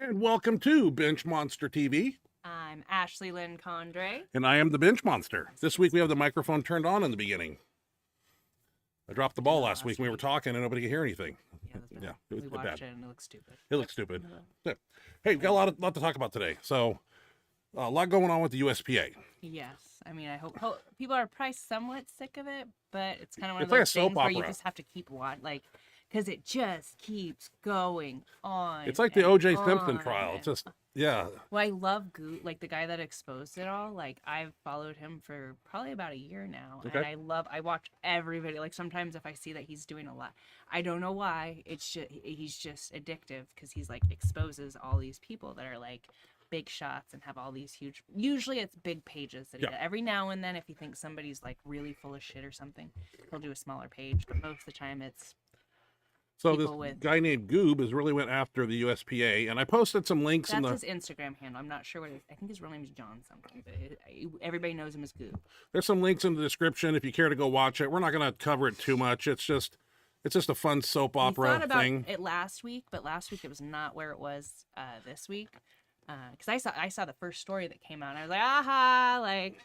And welcome to Benchmonster TV. I'm Ashley Lynn Condre. And I am the Bench Monster. This week we have the microphone turned on in the beginning. I dropped the ball last week when we were talking and nobody could hear anything. Yeah, it was we bad. watched it and it looked stupid. It looked stupid. Yeah. Hey, we've got a lot to talk about today. So, a lot going on with the USPA. Yes. I mean, I hope people are probably somewhat sick of it, but it's kind of one of It's like those a soap things where you opera. just have to keep watching, like, because it just keeps going on. It's like the O.J. Simpson on. trial. It's just, yeah. Well, I love like the guy that exposed it all. Like, I've followed him for probably about a year now, Okay. and I watch every video. Like, sometimes if I see that he's doing a lot, I don't know why. It's just he's just addictive because he's like exposes all these people that are like big shots and have all these huge. Usually, it's big pages that he does. Every now and then, if he thinks somebody's like really full of shit or something, he'll do a smaller page. But most of the time, it's So this guy named Goob has really went after the USPA, and I posted some links in the... That's his Instagram handle. I'm not sure what it is. I think his real name is John something, but everybody knows him as Goob. There's some links in the description if you care to go watch it. We're not going to cover it too much. It's just a fun soap opera thought about thing. It last week, but last week it was not where it was this week. Because I saw the first story that came out, and I was like, aha, like...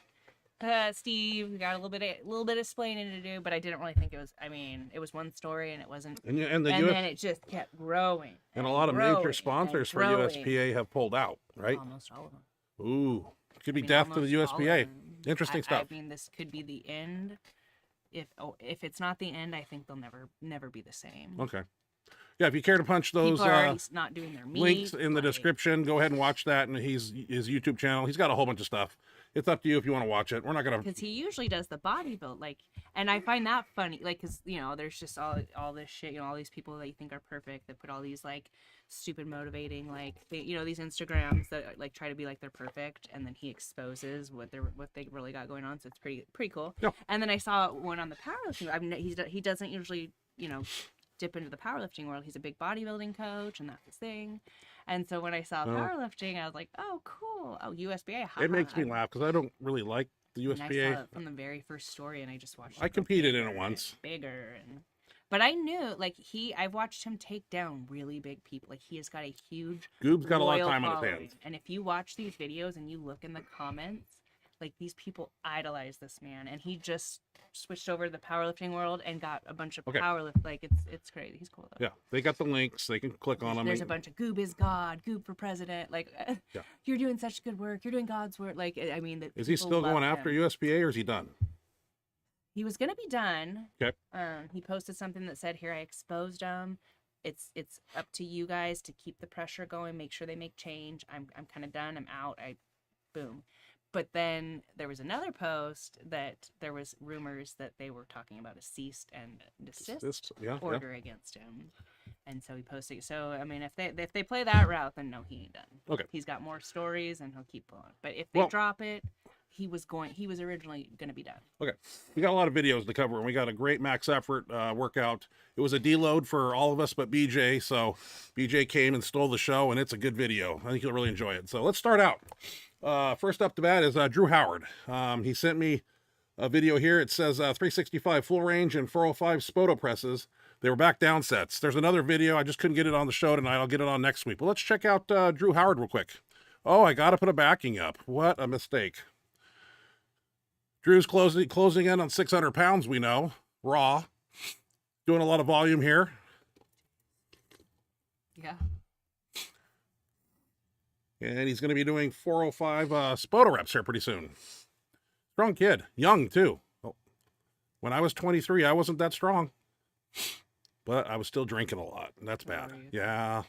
Steve, we got a little bit of explaining to do, but I didn't really think it was. I mean, it was one story, and it wasn't. And then it just kept growing. And a lot of major sponsors for USPA have pulled out, right? Almost all of them. Ooh, could be death to the USPA. Interesting stuff. I mean, this could be the end. If it's not the end, I think they'll never be the same. Okay. Yeah, if you care to punch those People are not doing their meat, links in the description, go ahead and watch that. And his YouTube channel, he's got a whole bunch of stuff. It's up to you if you want to watch it. We're not gonna, because he usually does the bodybuild, like, and I find that funny, like, because there's just all this shit, all these people that you think are perfect that put all these like stupid motivating, like, these Instagrams that like try to be like they're perfect, and then he exposes what they really got going on. So it's pretty cool. Yeah. And then I saw one on the powerlifting. I mean, he doesn't usually dip into the powerlifting world. He's a big bodybuilding coach, and that's his thing. And so when I saw powerlifting, I was like, "Oh, cool! Oh, USPA." It makes me laugh because I don't really like the USPA. And I saw it from the very first story, and I just watched. I competed in it once. But I knew, like, I've watched him take down really big people. Like, he has got a huge. Goob's got a lot of time on his hands. And if you watch these videos and you look in the comments, like, these people idolize this man, and he just switched over to the powerlifting world and got a bunch of powerlift. Like, it's crazy. He's cool though. Yeah, they got the links. They can click on them. There's a bunch of Goob is God, Goob for president. Like, you're doing such good work. You're doing God's work. Like, I mean, is he still going after USPA, or is he done? He was gonna be done. Okay. He posted something that said, "Here, I exposed him. It's up to you guys to keep the pressure going. Make sure they make change. I'm kind of done. I'm out. Boom." But then there was another post that there was rumors that they were talking about a cease and desist order against him, and so he posted. So I mean, if they play that route, then no, he ain't done. Okay. He's got more stories, and he'll keep going. But if they drop it, he was originally going to be done. Okay, we got a lot of videos to cover, and we got a great max effort workout. It was a deload for all of us but BJ, so BJ came and stole the show, and it's a good video. I think you'll really enjoy it. So let's start out. First up to bat is Drew Howard. He sent me a video here. It says 365 full range and 405 Spoto presses. They were back down sets. There's another video. I just couldn't get it on the show tonight. I'll get it on next week. But let's check out Drew Howard real quick. Oh, I got to put a backing up. What a mistake. Drew's closing in on 600 pounds, we know. Raw. Doing a lot of volume here. Yeah. And he's going to be doing 405 Spoto reps here pretty soon. Strong kid. Young, too. Oh, when I was 23, I wasn't that strong. But I was still drinking a lot. That's bad. Yeah.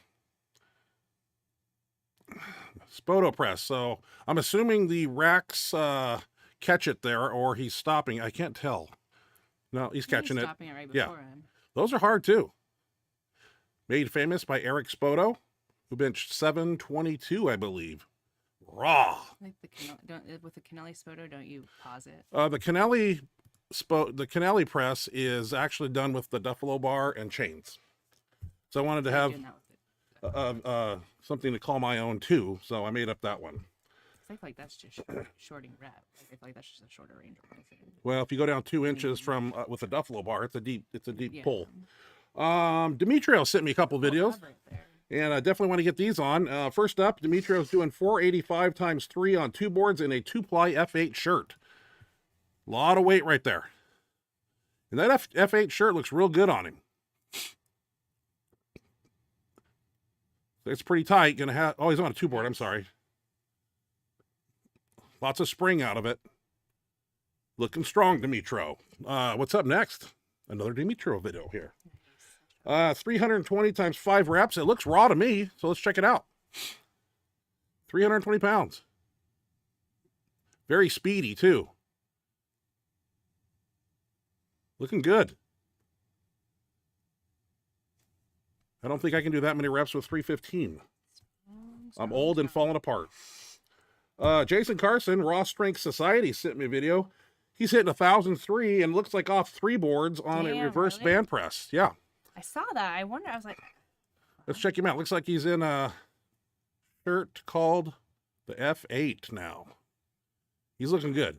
Spoto press. So I'm assuming the racks catch it there, or he's stopping. I can't tell. No, he's catching it. Stopping it right before him. Those are hard, too. Made famous by Eric Spoto, who benched 722, I believe. Raw. Like with the Kennelly Spoto, don't you pause it? The Kennelly press is actually done with the Duffalo bar and chains. So I wanted to have something to call my own too. So I made up that one. I feel like that's just shorting rep. I feel like that's just a shorter range of motion. Well, if you go down 2 inches from with a Duffalo bar, it's a deep pull. Demetrio sent me a couple videos. And I definitely want to get these on. First up, Dimitro's doing 485 times 3 on 2 boards in a 2-ply F8 shirt. A lot of weight right there. And that F8 shirt looks real good on him. It's pretty tight. Gonna have, oh, he's on a 2 board. I'm sorry. Lots of spring out of it. Looking strong, Dimitro. What's up next? Another Dimitro video here. 320 times 5 reps. It looks raw to me, so let's check it out. 320 pounds. Very speedy, too. Looking good. I don't think I can do that many reps with 315. I'm old and falling apart. Jason Carson, Raw Strength Society, sent me a video. He's hitting 1,003 and looks like off 3 boards on a reverse band press. Yeah. I saw that. I wonder. I was like, let's check him out. Looks like he's in a shirt called the F8 now. He's looking good.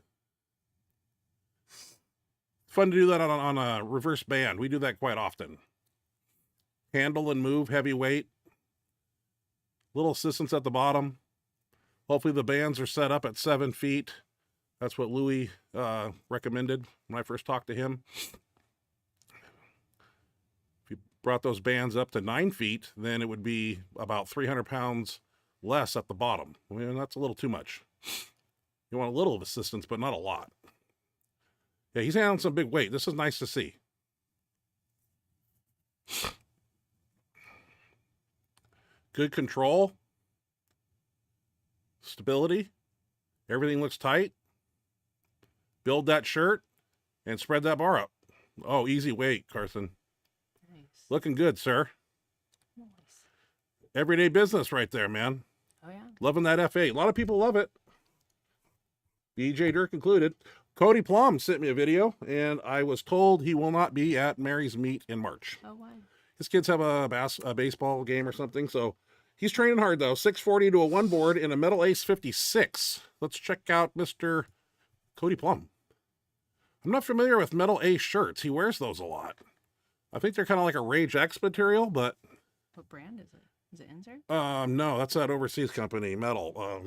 Fun to do that on a reverse band. We do that quite often. Handle and move, heavy weight. Little assistance at the bottom. Hopefully the bands are set up at 7 feet. That's what Louis recommended when I first talked to him. If you brought those bands up to 9 feet, then it would be about 300 pounds less at the bottom. I mean, that's a little too much. You want a little of assistance, but not a lot. Yeah, he's handling some big weight. This is nice to see. Good control. Stability. Everything looks tight. Build that shirt and spread that bar up. Oh, easy weight, Carson. nice. Looking good, sir. Nice. Everyday business right there, man. Oh, yeah. Loving that F8. A lot of people love it. BJ Dirk included. Cody Plum sent me a video, and I was told he will not be at Mary's meet in March. Oh, why? His kids have a baseball game or something, so he's training hard, though. 640 to a 1 board in a Metal Ace 56. Let's check out Mr. Cody Plum. I'm not familiar with Metal Ace shirts. He wears those a lot. I think they're kind of like a Rage X material, but... What brand is it? Is it Insert? No, that's that overseas company, Metal. Oh.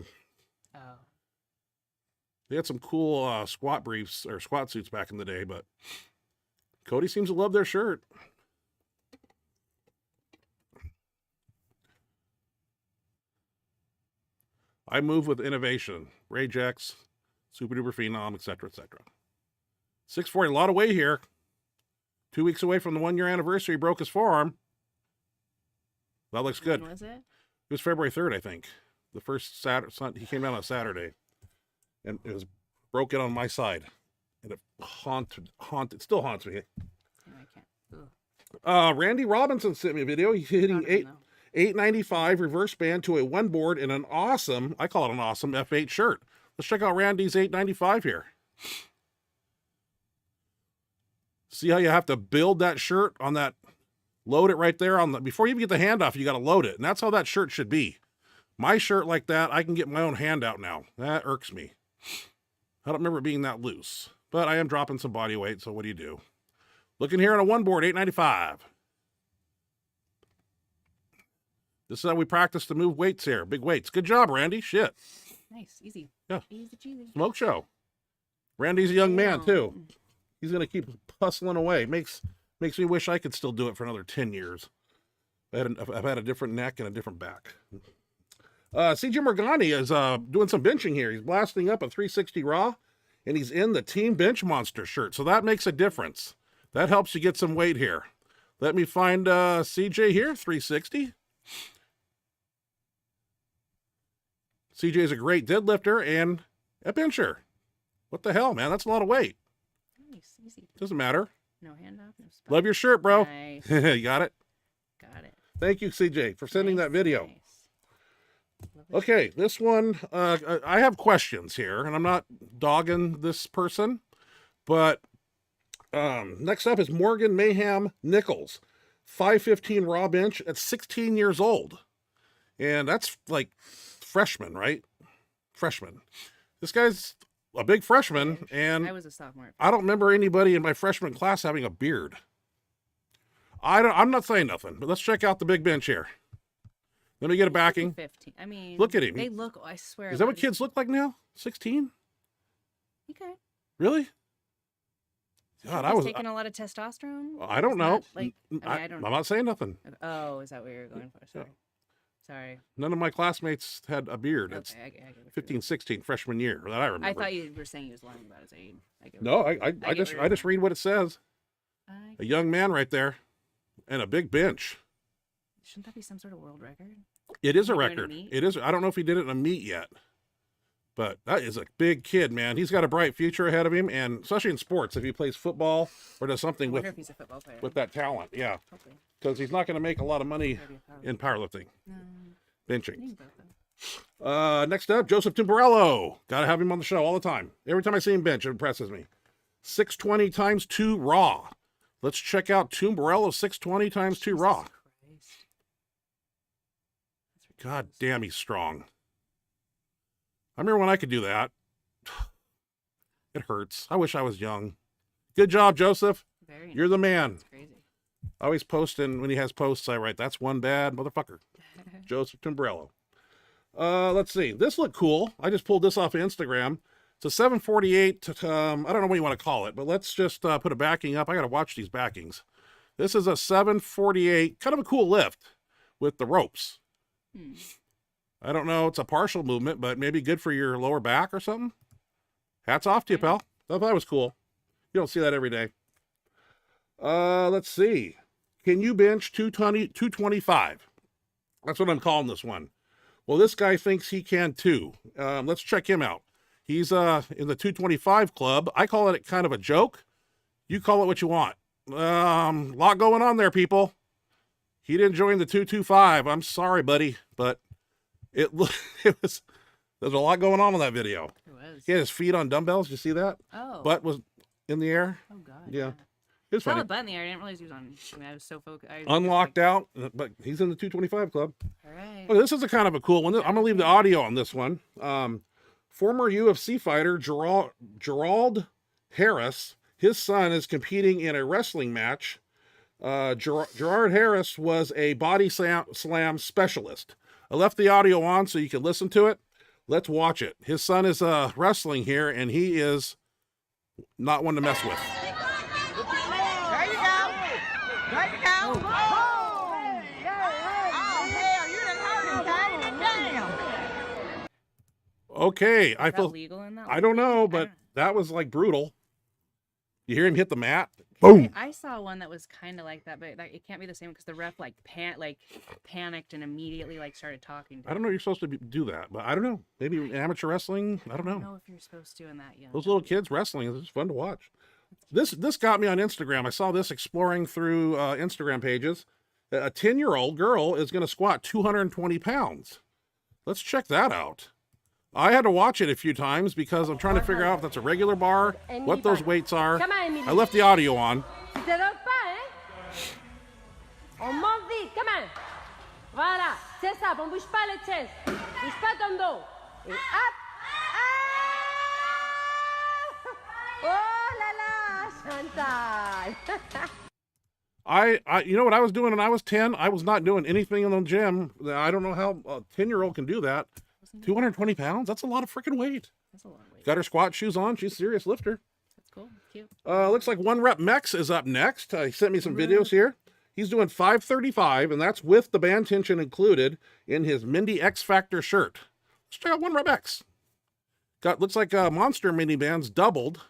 They had some cool squat briefs or squat suits back in the day, but Cody seems to love their shirt. I move with innovation. Rage X, Super Duper Phenom, etc., etc. 640, a lot of weight here. 2 weeks away from the 1-year anniversary, he broke his forearm. That looks good. When was it? It was February 3rd, I think. The first Saturday, he came out on a Saturday. And it was broken on my side. And it still haunts me. No, I can't. Ugh. Randy Robinson sent me a video. He's hitting 895 reverse band to a 1 board in an awesome, I call it an awesome F8 shirt. Let's check out Randy's 895 here. See how you have to build that shirt on that, load it right there on the, before you even get the hand off, you got to load it. And that's how that shirt should be. My shirt like that, I can get my own hand out now. That irks me. I don't remember it being that loose, but I am dropping some body weight. So what do you do? Looking here on a 1 board, 895. This is how we practice to move weights here. Big weights. Good job, Randy. Shit. Nice. Easy. Yeah. Easy cheesy. Smoke show. Randy's a young man too. He's going to keep hustling away. Makes me wish I could still do it for another 10 years. I've had a different neck and a different back. CJ Morgani is doing some benching here. He's blasting up a 360 raw, and he's in the Team Benchmonster shirt. So that makes a difference. That helps you get some weight here. Let me find CJ here, 360. CJ is a great deadlifter and a bencher. What the hell, man? That's a lot of weight. Nice. Easy. Doesn't matter. No hand off. No spot. Love your shirt, bro. Nice. You got it? Got it. Thank you, CJ, for sending that video. Nice. Love the Okay, this one, I have questions here, and I'm not dogging this person, but next up is Morgan Mayhem Nichols, 515 raw bench at 16 years old. And that's like freshman, right? Freshman. This guy's a big freshman, and I was a sophomore. I don't remember anybody in my freshman class having a beard. I'm not saying nothing, but let's check out the big bench here. Let me get a backing. 15. I mean, Look at him. They look. I swear. Is that what kids look like now? 16? Okay. Really? God, I was taking a lot of testosterone. I don't know. I don't. I'm not saying nothing. Oh, is that what you're going for? Sorry. None of my classmates had a beard. It's I get what 15, 16, freshman year that I remember. I thought you were saying he was lying about his age. No, I just read what it says. A young man right there, and a big bench. Shouldn't that be some sort of world record? It is a record. It is. I don't know if he did it in a meet yet, but that is a big kid, man. He's got a bright future ahead of him, and especially in sports, if he plays football or does something with if he's a football player. with that talent, yeah. Because he's not going to make a lot of money in powerlifting, benching. Next up, Joseph Timborello. Got to have him on the show all the time. Every time I see him bench, it impresses me. 620 times 2 raw. Let's check out Timborello 620 times 2 raw. God damn, he's strong. I remember when I could do that. It hurts. I wish I was young. Good job, Joseph. You're the man. That's crazy. Always posting, when he has posts, I write, that's one bad motherfucker. Joseph Timborello. Let's see. This looked cool. I just pulled this off of Instagram. It's a 748. I don't know what you want to call it, but let's just put a backing up. I got to watch these backings. This is a 748, kind of a cool lift with the ropes. I don't know. It's a partial movement, but maybe good for your lower back or something. Hats off to you, pal. Thought that was cool. You don't see that every day. Let's see. Can you bench 225? That's what I'm calling this one. Well, this guy thinks he can too. Let's check him out. He's in the 225 club. I call it kind of a joke. You call it what you want. Lot going on there, people. He didn't join the 225. I'm sorry, buddy, but it was there's a lot going on in that video. It was. He had his feet on dumbbells. Did you see that? Oh. Butt was in the air. Oh God. Yeah. It was funny. I saw the butt in the air. I didn't realize he was on. I mean, I was so focused. Unlocked out, but he's in the 225 club. All right. Well, this is a kind of a cool one. I'm gonna leave the audio on this one. Former UFC fighter Gerald Harris. His son is competing in a wrestling match. Gerard Harris was a body slam specialist. I left the audio on so you can listen to it. Let's watch it. His son is wrestling here, and he is not one to mess with. There you go. There you go. Oh, hell, you done hurt him, damn. Okay, Is that legal in that? I don't know, but that was like brutal. You hear him hit the mat? Boom. I saw one that was kind of like that, but it can't be the same because the ref panicked and immediately started talking to I don't know. You're supposed to do that, but I don't know. Maybe amateur wrestling. I don't know. I don't know if you're supposed to in that yet. Those little kids wrestling is fun to watch. This got me on Instagram. I saw this exploring through Instagram pages. A 10-year-old girl is going to squat 220 pounds. Let's check that out. I had to watch it a few times because I'm trying to figure out if that's a regular bar, what those weights are. I left the audio on. Si te donne pas, hein? On monte vite, come on. Voilà, c'est ça, on bouge pas le chest. Bouge pas ton dos. Et hop. Ah! Oh là là, Chantal. You know what I was doing when I was 10? I was not doing anything in the gym. I don't know how a 10-year-old can do that. 220 pounds? That's a lot of freaking weight. That's a lot of weight. Got her squat shoes on. She's a serious lifter. That's cool. Cute. Looks like One Rep Mex is up next. He sent me some videos here. He's doing 535, and that's with the band tension included in his Mindy X Factor shirt. Let's check out One Rep X. Looks like Monster mini bands doubled.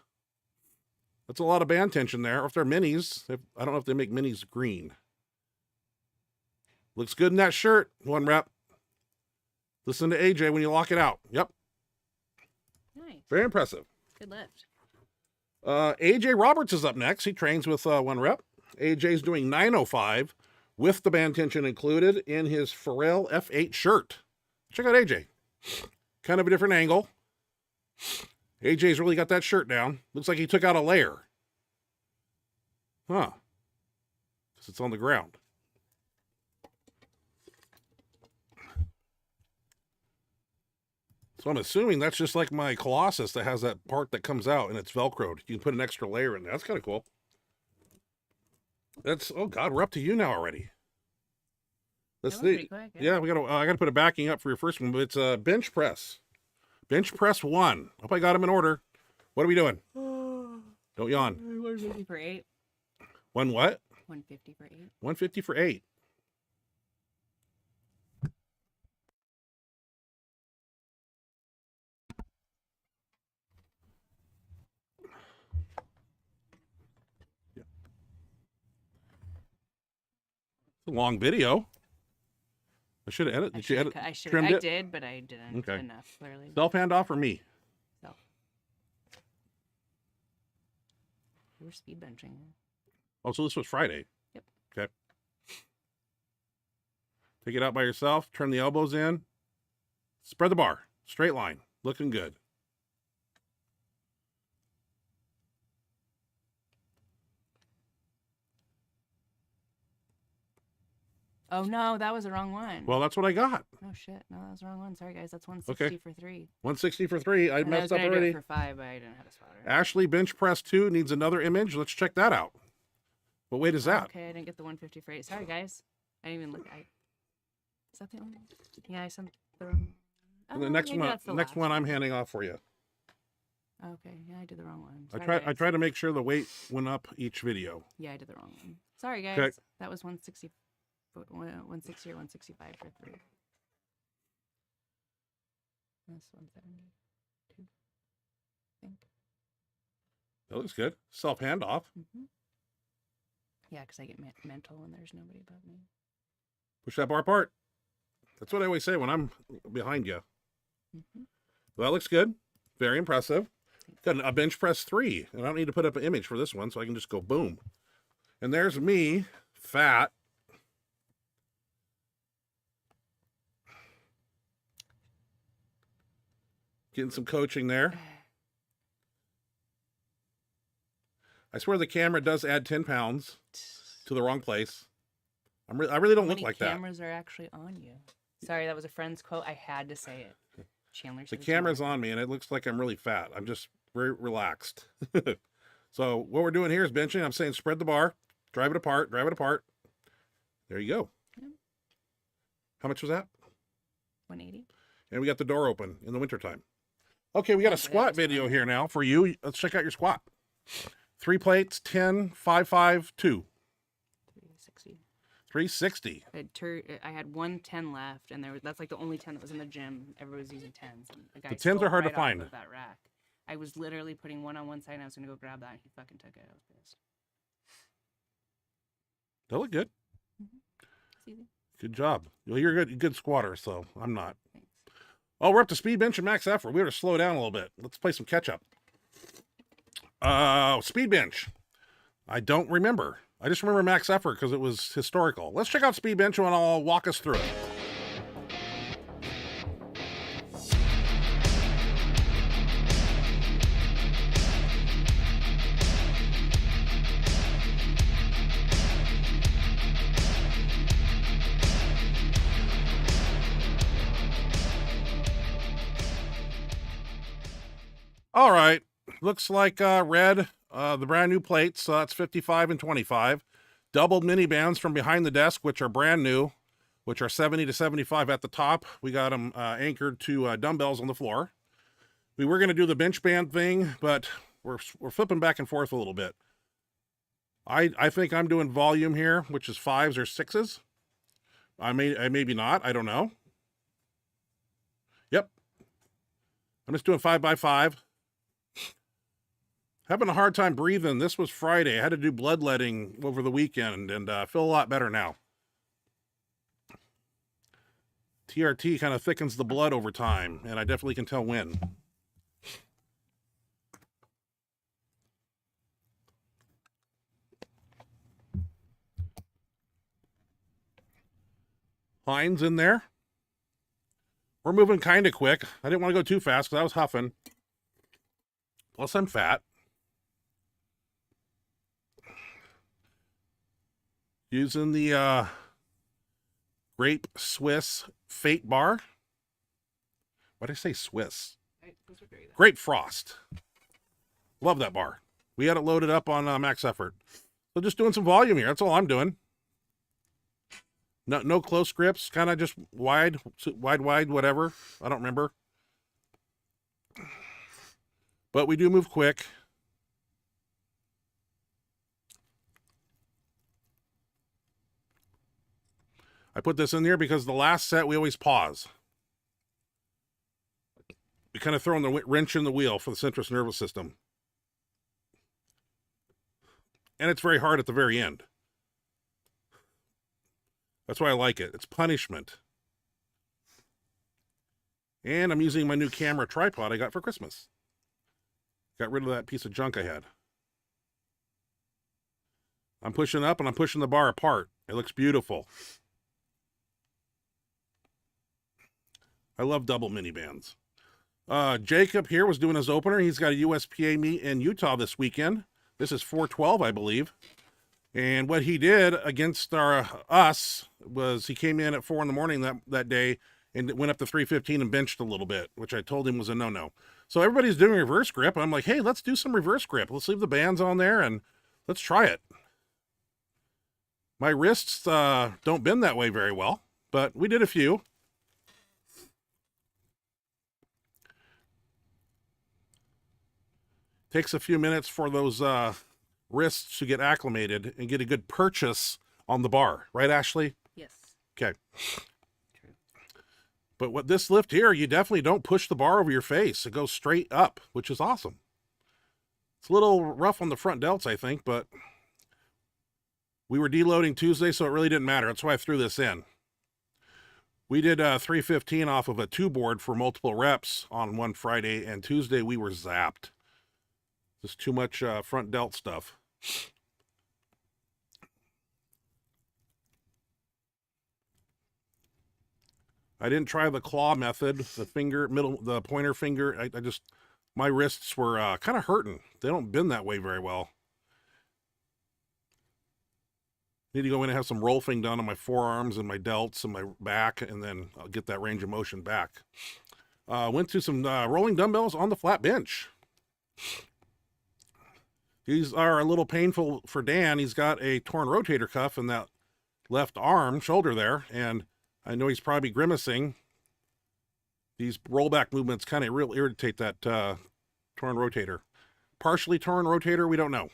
That's a lot of band tension there. Or if they're minis, I don't know if they make minis green. Looks good in that shirt, One Rep. Listen to AJ when you lock it out. Yep. Nice. Very impressive. Good lift. AJ Roberts is up next. He trains with One Rep. AJ's doing 905 with the band tension included in his Pharrell F8 shirt. Check out AJ. Kind of a different angle. AJ's really got that shirt down. Looks like he took out a layer. Huh. Because it's on the ground. So I'm assuming that's just like my Colossus that has that part that comes out and it's Velcroed. You can put an extra layer in there. That's kind of cool. Oh God, we're up to you now already. Let's That was see. pretty quick, Yeah, we got to. I got to put a backing up for your first one, but it's a bench press. Bench press 1. Hope I got them in order. What are we doing? Don't yawn. 150 for 8. One what? 150 for 8. 150 for 8. Yeah. It's a long video. I should have edited. Did you edit? I should. Trimmed I it? did, but I didn't Okay. enough. Clearly. Self handoff or me? So. We're speed benching. Oh, so this was Friday. Yep. Okay. Take it out by yourself. Turn the elbows in. Spread the bar. Straight line. Looking good. Oh no, that was the wrong one. Well, that's what I got. Oh shit, no, that was the wrong one. Sorry guys, that's 160 for 3. 160 for 3. I And I was messed up gonna do already. it for 5, but I didn't have a spotter. Ashley bench press 2 needs another image. Let's check that out. What weight is that? Okay, I didn't get the 150 for 8. Sorry guys, I didn't even look. Is that the only? Yeah, I sent the. And the next maybe one, that's the next last one, I'm handing off for you. Okay, yeah, I did the wrong one. I Sorry, try guys. to make sure the weight went up each video. Yeah, I did the wrong one. Sorry guys, Okay. that was 160, 160 or 165 for 3. That's 172. I think. That looks good. Self handoff. Yeah, because I get mental when there's nobody above me. Push that bar apart. That's what I always say when I'm behind you. Well, that looks good. Very impressive. Got a bench press 3, and I don't need to put up an image for this one, so I can just go boom. And there's me, fat. Getting some coaching there. I swear the camera does add 10 pounds to the wrong place. I really don't How look many like that. cameras are actually on you? Sorry, that was a friend's quote. I had to say it. Chandler. The said it's camera's not. on me, and it looks like I'm really fat. I'm just very relaxed. So what we're doing here is benching. I'm saying spread the bar, drive it apart, drive it apart. There you go. Yeah. How much was that? 180. And we got the door open in the wintertime. Okay, we got a Oh, squat that's video fine. here now for you. Let's check out your squat. 3 plates, 10, 5, 5, 2. 360. 360. I had 110 left, and that's like the only 10 that was in the gym. Everybody was using 10s. And the guy 10s stole are hard to right off find. of that rack. I was literally putting one on one side, and I was gonna go grab that, and he fucking took it. I was pissed. That look good. It's easy. Good job. Well, you're a good squatter, so I'm not. Thanks. Oh, we're up to speed bench and max effort. We have to slow down a little bit. Let's play some catch up. Speed bench. I don't remember. I just remember max effort because it was historical. Let's check out speed bench and I'll walk us through it. All right. Looks like red, the brand new plates. So that's 55 and 25. Doubled mini bands from behind the desk, which are brand new, which are 70 to 75 at the top. We got them anchored to dumbbells on the floor. We were going to do the bench band thing, but we're flipping back and forth a little bit. I think I'm doing volume here, which is 5s or 6s. I maybe not. I don't know. Yep. I'm just doing 5x5. Having a hard time breathing. This was Friday. I had to do bloodletting over the weekend and feel a lot better now. TRT kind of thickens the blood over time, and I definitely can tell when. Lines in there. We're moving kind of quick. I didn't want to go too fast because I was huffing. Plus, I'm fat. Using the Grape Swiss Fate Bar. Why did I say Swiss? Those are very Grape Frost. Love that bar. We had it loaded up on max effort. So just doing some volume here. That's all I'm doing. No close grips, kind of just wide, whatever. I don't remember. But we do move quick. I put this in there because the last set we always pause. We kind of throw in the wrench in the wheel for the central nervous system. And it's very hard at the very end. That's why I like it. It's punishment. And I'm using my new camera tripod I got for Christmas. Got rid of that piece of junk I had. I'm pushing up and I'm pushing the bar apart. It looks beautiful. I love double mini bands. Jacob here was doing his opener. He's got a USPA meet in Utah this weekend. This is 412, I believe. And what he did against us was he came in at 4 in the morning that day and went up to 315 and benched a little bit, which I told him was a no-no. So everybody's doing reverse grip. I'm like, hey, let's do some reverse grip. Let's leave the bands on there and let's try it. My wrists don't bend that way very well, but we did a few. Takes a few minutes for those wrists to get acclimated and get a good purchase on the bar. Right, Ashley? Yes. Okay. But what this lift here, you definitely don't push the bar over your face. It goes straight up, which is awesome. It's a little rough on the front delts, I think, but we were deloading Tuesday, so it really didn't matter. That's why I threw this in. We did 315 off of a 2-board for multiple reps on one Friday, and Tuesday we were zapped. Just too much front delt stuff. I didn't try the claw method, the pointer finger. My wrists were kind of hurting. They don't bend that way very well. Need to go in and have some rolfing done on my forearms and my delts and my back, and then I'll get that range of motion back. Went to some rolling dumbbells on the flat bench. These are a little painful for Dan. He's got a torn rotator cuff in that left shoulder there, and I know he's probably grimacing. These rollback movements kind of real irritate that torn rotator. Partially torn rotator, we don't know.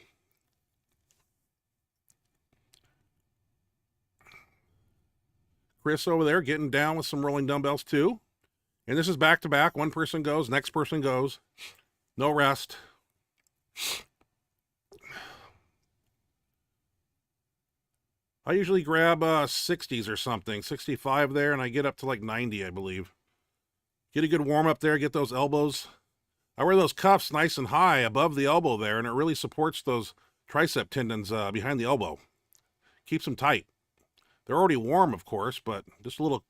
Chris over there getting down with some rolling dumbbells too. And this is back to back. One person goes, next person goes. No rest. I usually grab 60s or something, 65 there, and I get up to like 90, I believe. Get a good warm up there, get those elbows. I wear those cuffs nice and high above the elbow there, and it really supports those tricep tendons behind the elbow. Keeps them tight. They're already warm, of course, but just a little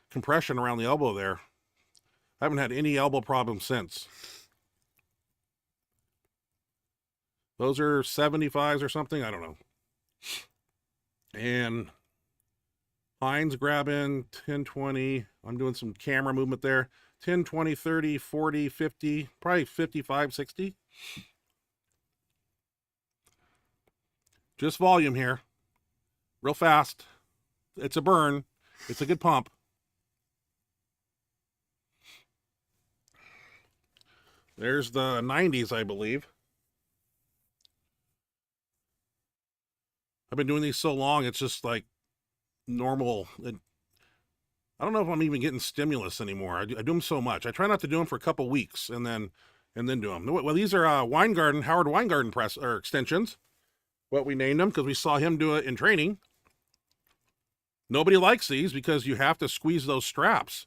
compression around the elbow there. I haven't had any elbow problems since. Those are 75s or something, I don't know. And Heinz grabbing 10, 20. I'm doing some camera movement there. 10, 20, 30, 40, 50, probably 55, 60. Just volume here. Real fast. It's a burn. It's a good pump. There's the 90s, I believe. I've been doing these so long, it's just like normal. I don't know if I'm even getting stimulus anymore. I do them so much. I try not to do them for a couple weeks and then do them. Well, these are Howard Weingarten press or extensions. What we named them because we saw him do it in training. Nobody likes these because you have to squeeze those straps.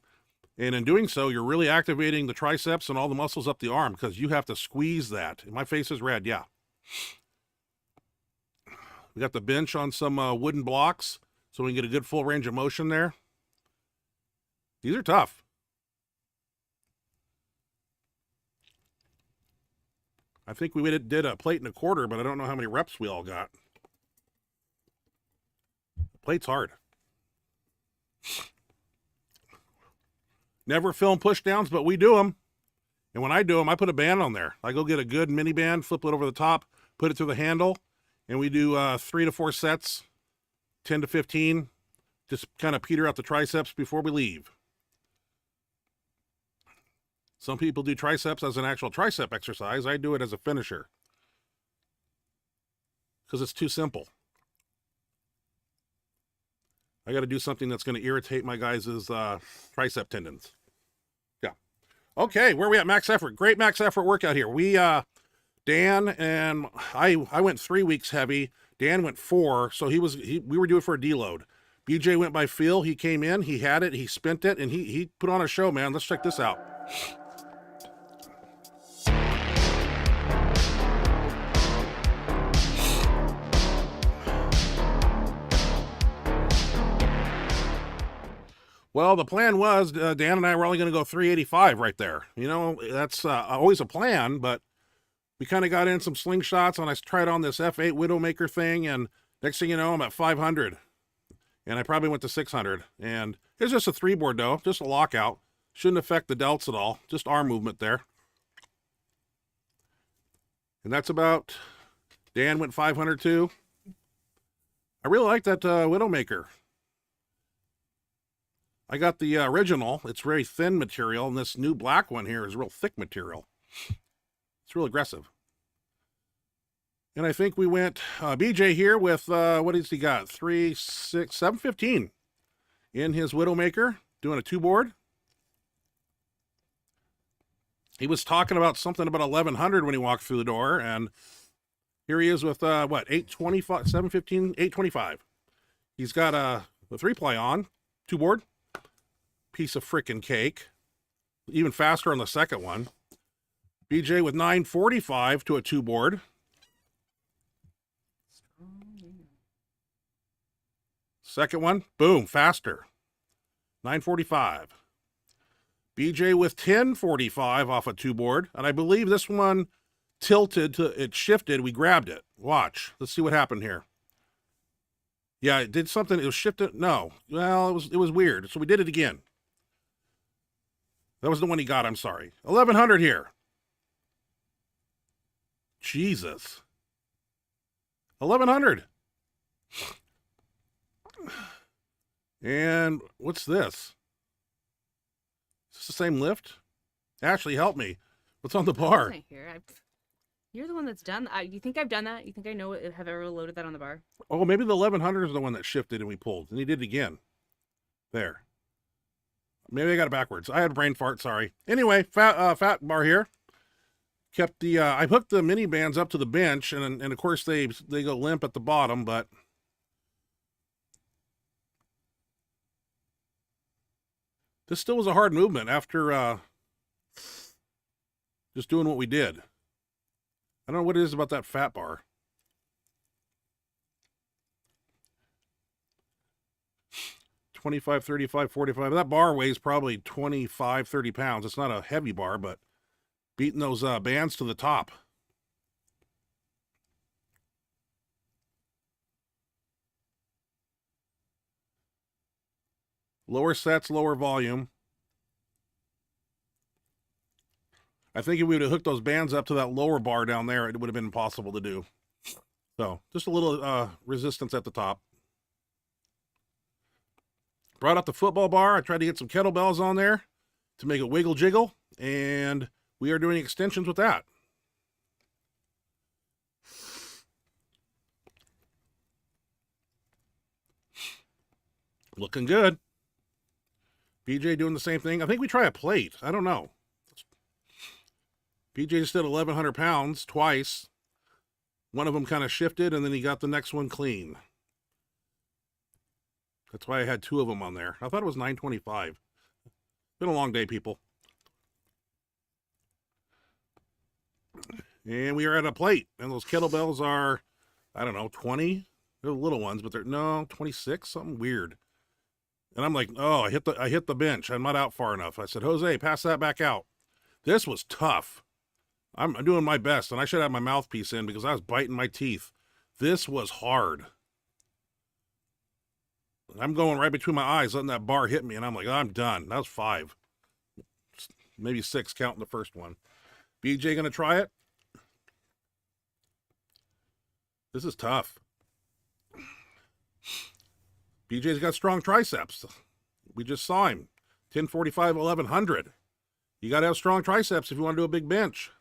And in doing so, you're really activating the triceps and all the muscles up the arm because you have to squeeze that. My face is red, yeah. We got the bench on some wooden blocks so we can get a good full range of motion there. These are tough. I think we did a plate and a quarter, but I don't know how many reps we all got. The plate's hard. Never film push downs, but we do them. And when I do them, I put a band on there. I go get a good mini band, flip it over the top, put it to the handle, and we do 3 to 4 sets, 10 to 15, Just kind of peter out the triceps before we leave. Some people do triceps as an actual tricep exercise. I do it as a finisher because it's too simple. I got to do something that's going to irritate my guys' tricep tendons. Yeah. Okay, where are we at? Max effort. Great max effort workout here. We, Dan and I went 3 weeks heavy. Dan went 4, so we were due for a deload. BJ went by feel. He came in, he had it, he spent it, and he put on a show, man. Let's check this out. Well, the plan was Dan and I were only going to go 385 right there. You know, that's always a plan, but we kind of got in some slingshots, and I tried on this F8 Widowmaker thing, and next thing you know, I'm at 500. And I probably went to 600. And it's just a 3-board, though, just a lockout. Shouldn't affect the delts at all, just arm movement there. And that's about, Dan went 500 too. I really like that Widowmaker. I got the original. It's very thin material, and this new black one here is real thick material. It's real aggressive. And I think we went, BJ here with, what has he got? 3, 6, 715 in his Widowmaker, doing a 2-board. He was talking about something about 1100 when he walked through the door, and here he is with, 825, 715, 825. He's got a 3-ply on, 2-board. Piece of frickin' cake. Even faster on the second one. BJ with 945 to a 2-board. Second one, boom, faster. 945. BJ with 1045 off a 2-board. And I believe this one tilted to, it shifted. We grabbed it. Watch. Let's see what happened here. Yeah, it did something. It was shifted. No. Well, it was weird. So we did it again. That was the one he got. I'm sorry. 1100 here. Jesus. 1100. And what's this? Is this the same lift? Ashley, help me. What's on the bar? Right here. You're the one that's done. You think I've done that? You think I know it, have ever loaded that on the bar? Oh, maybe the 1100 is the one that shifted and we pulled. And he did it again. There. Maybe I got it backwards. I had a brain fart, sorry. Anyway, fat bar here. Kept the, I hooked the mini bands up to the bench, and of course they go limp at the bottom, but this still was a hard movement after just doing what we did. I don't know what it is about that fat bar. $25, $35, $45. That bar weighs probably 25, 30 pounds. It's not a heavy bar, but beating those bands to the top. Lower sets, lower volume. I think if we would have hooked those bands up to that lower bar down there, it would have been impossible to do. So, just a little resistance at the top. Brought up the football bar. I tried to get some kettlebells on there to make it wiggle jiggle, and we are doing extensions with that. Looking good. BJ doing the same thing. I think we try a plate. I don't know. BJ just did 1,100 pounds twice. One of them kind of shifted, and then he got the next one clean. That's why I had 2 of them on there. I thought it was 925. Been a long day, people. And we are at a plate, and those kettlebells are, I don't know, 20. They're little ones, but they're, no, 26, something weird. And I'm like, oh, I hit the bench. I'm not out far enough. I said, Jose, pass that back out. This was tough. I'm doing my best, and I should have my mouthpiece in because I was biting my teeth. This was hard. I'm going right between my eyes, letting that bar hit me, and I'm like, I'm done. That was 5. Maybe 6 counting the first one. BJ going to try it? This is tough. BJ's got strong triceps. We just saw him. 1045, 1100. You got to have strong triceps if you want to do a big bench.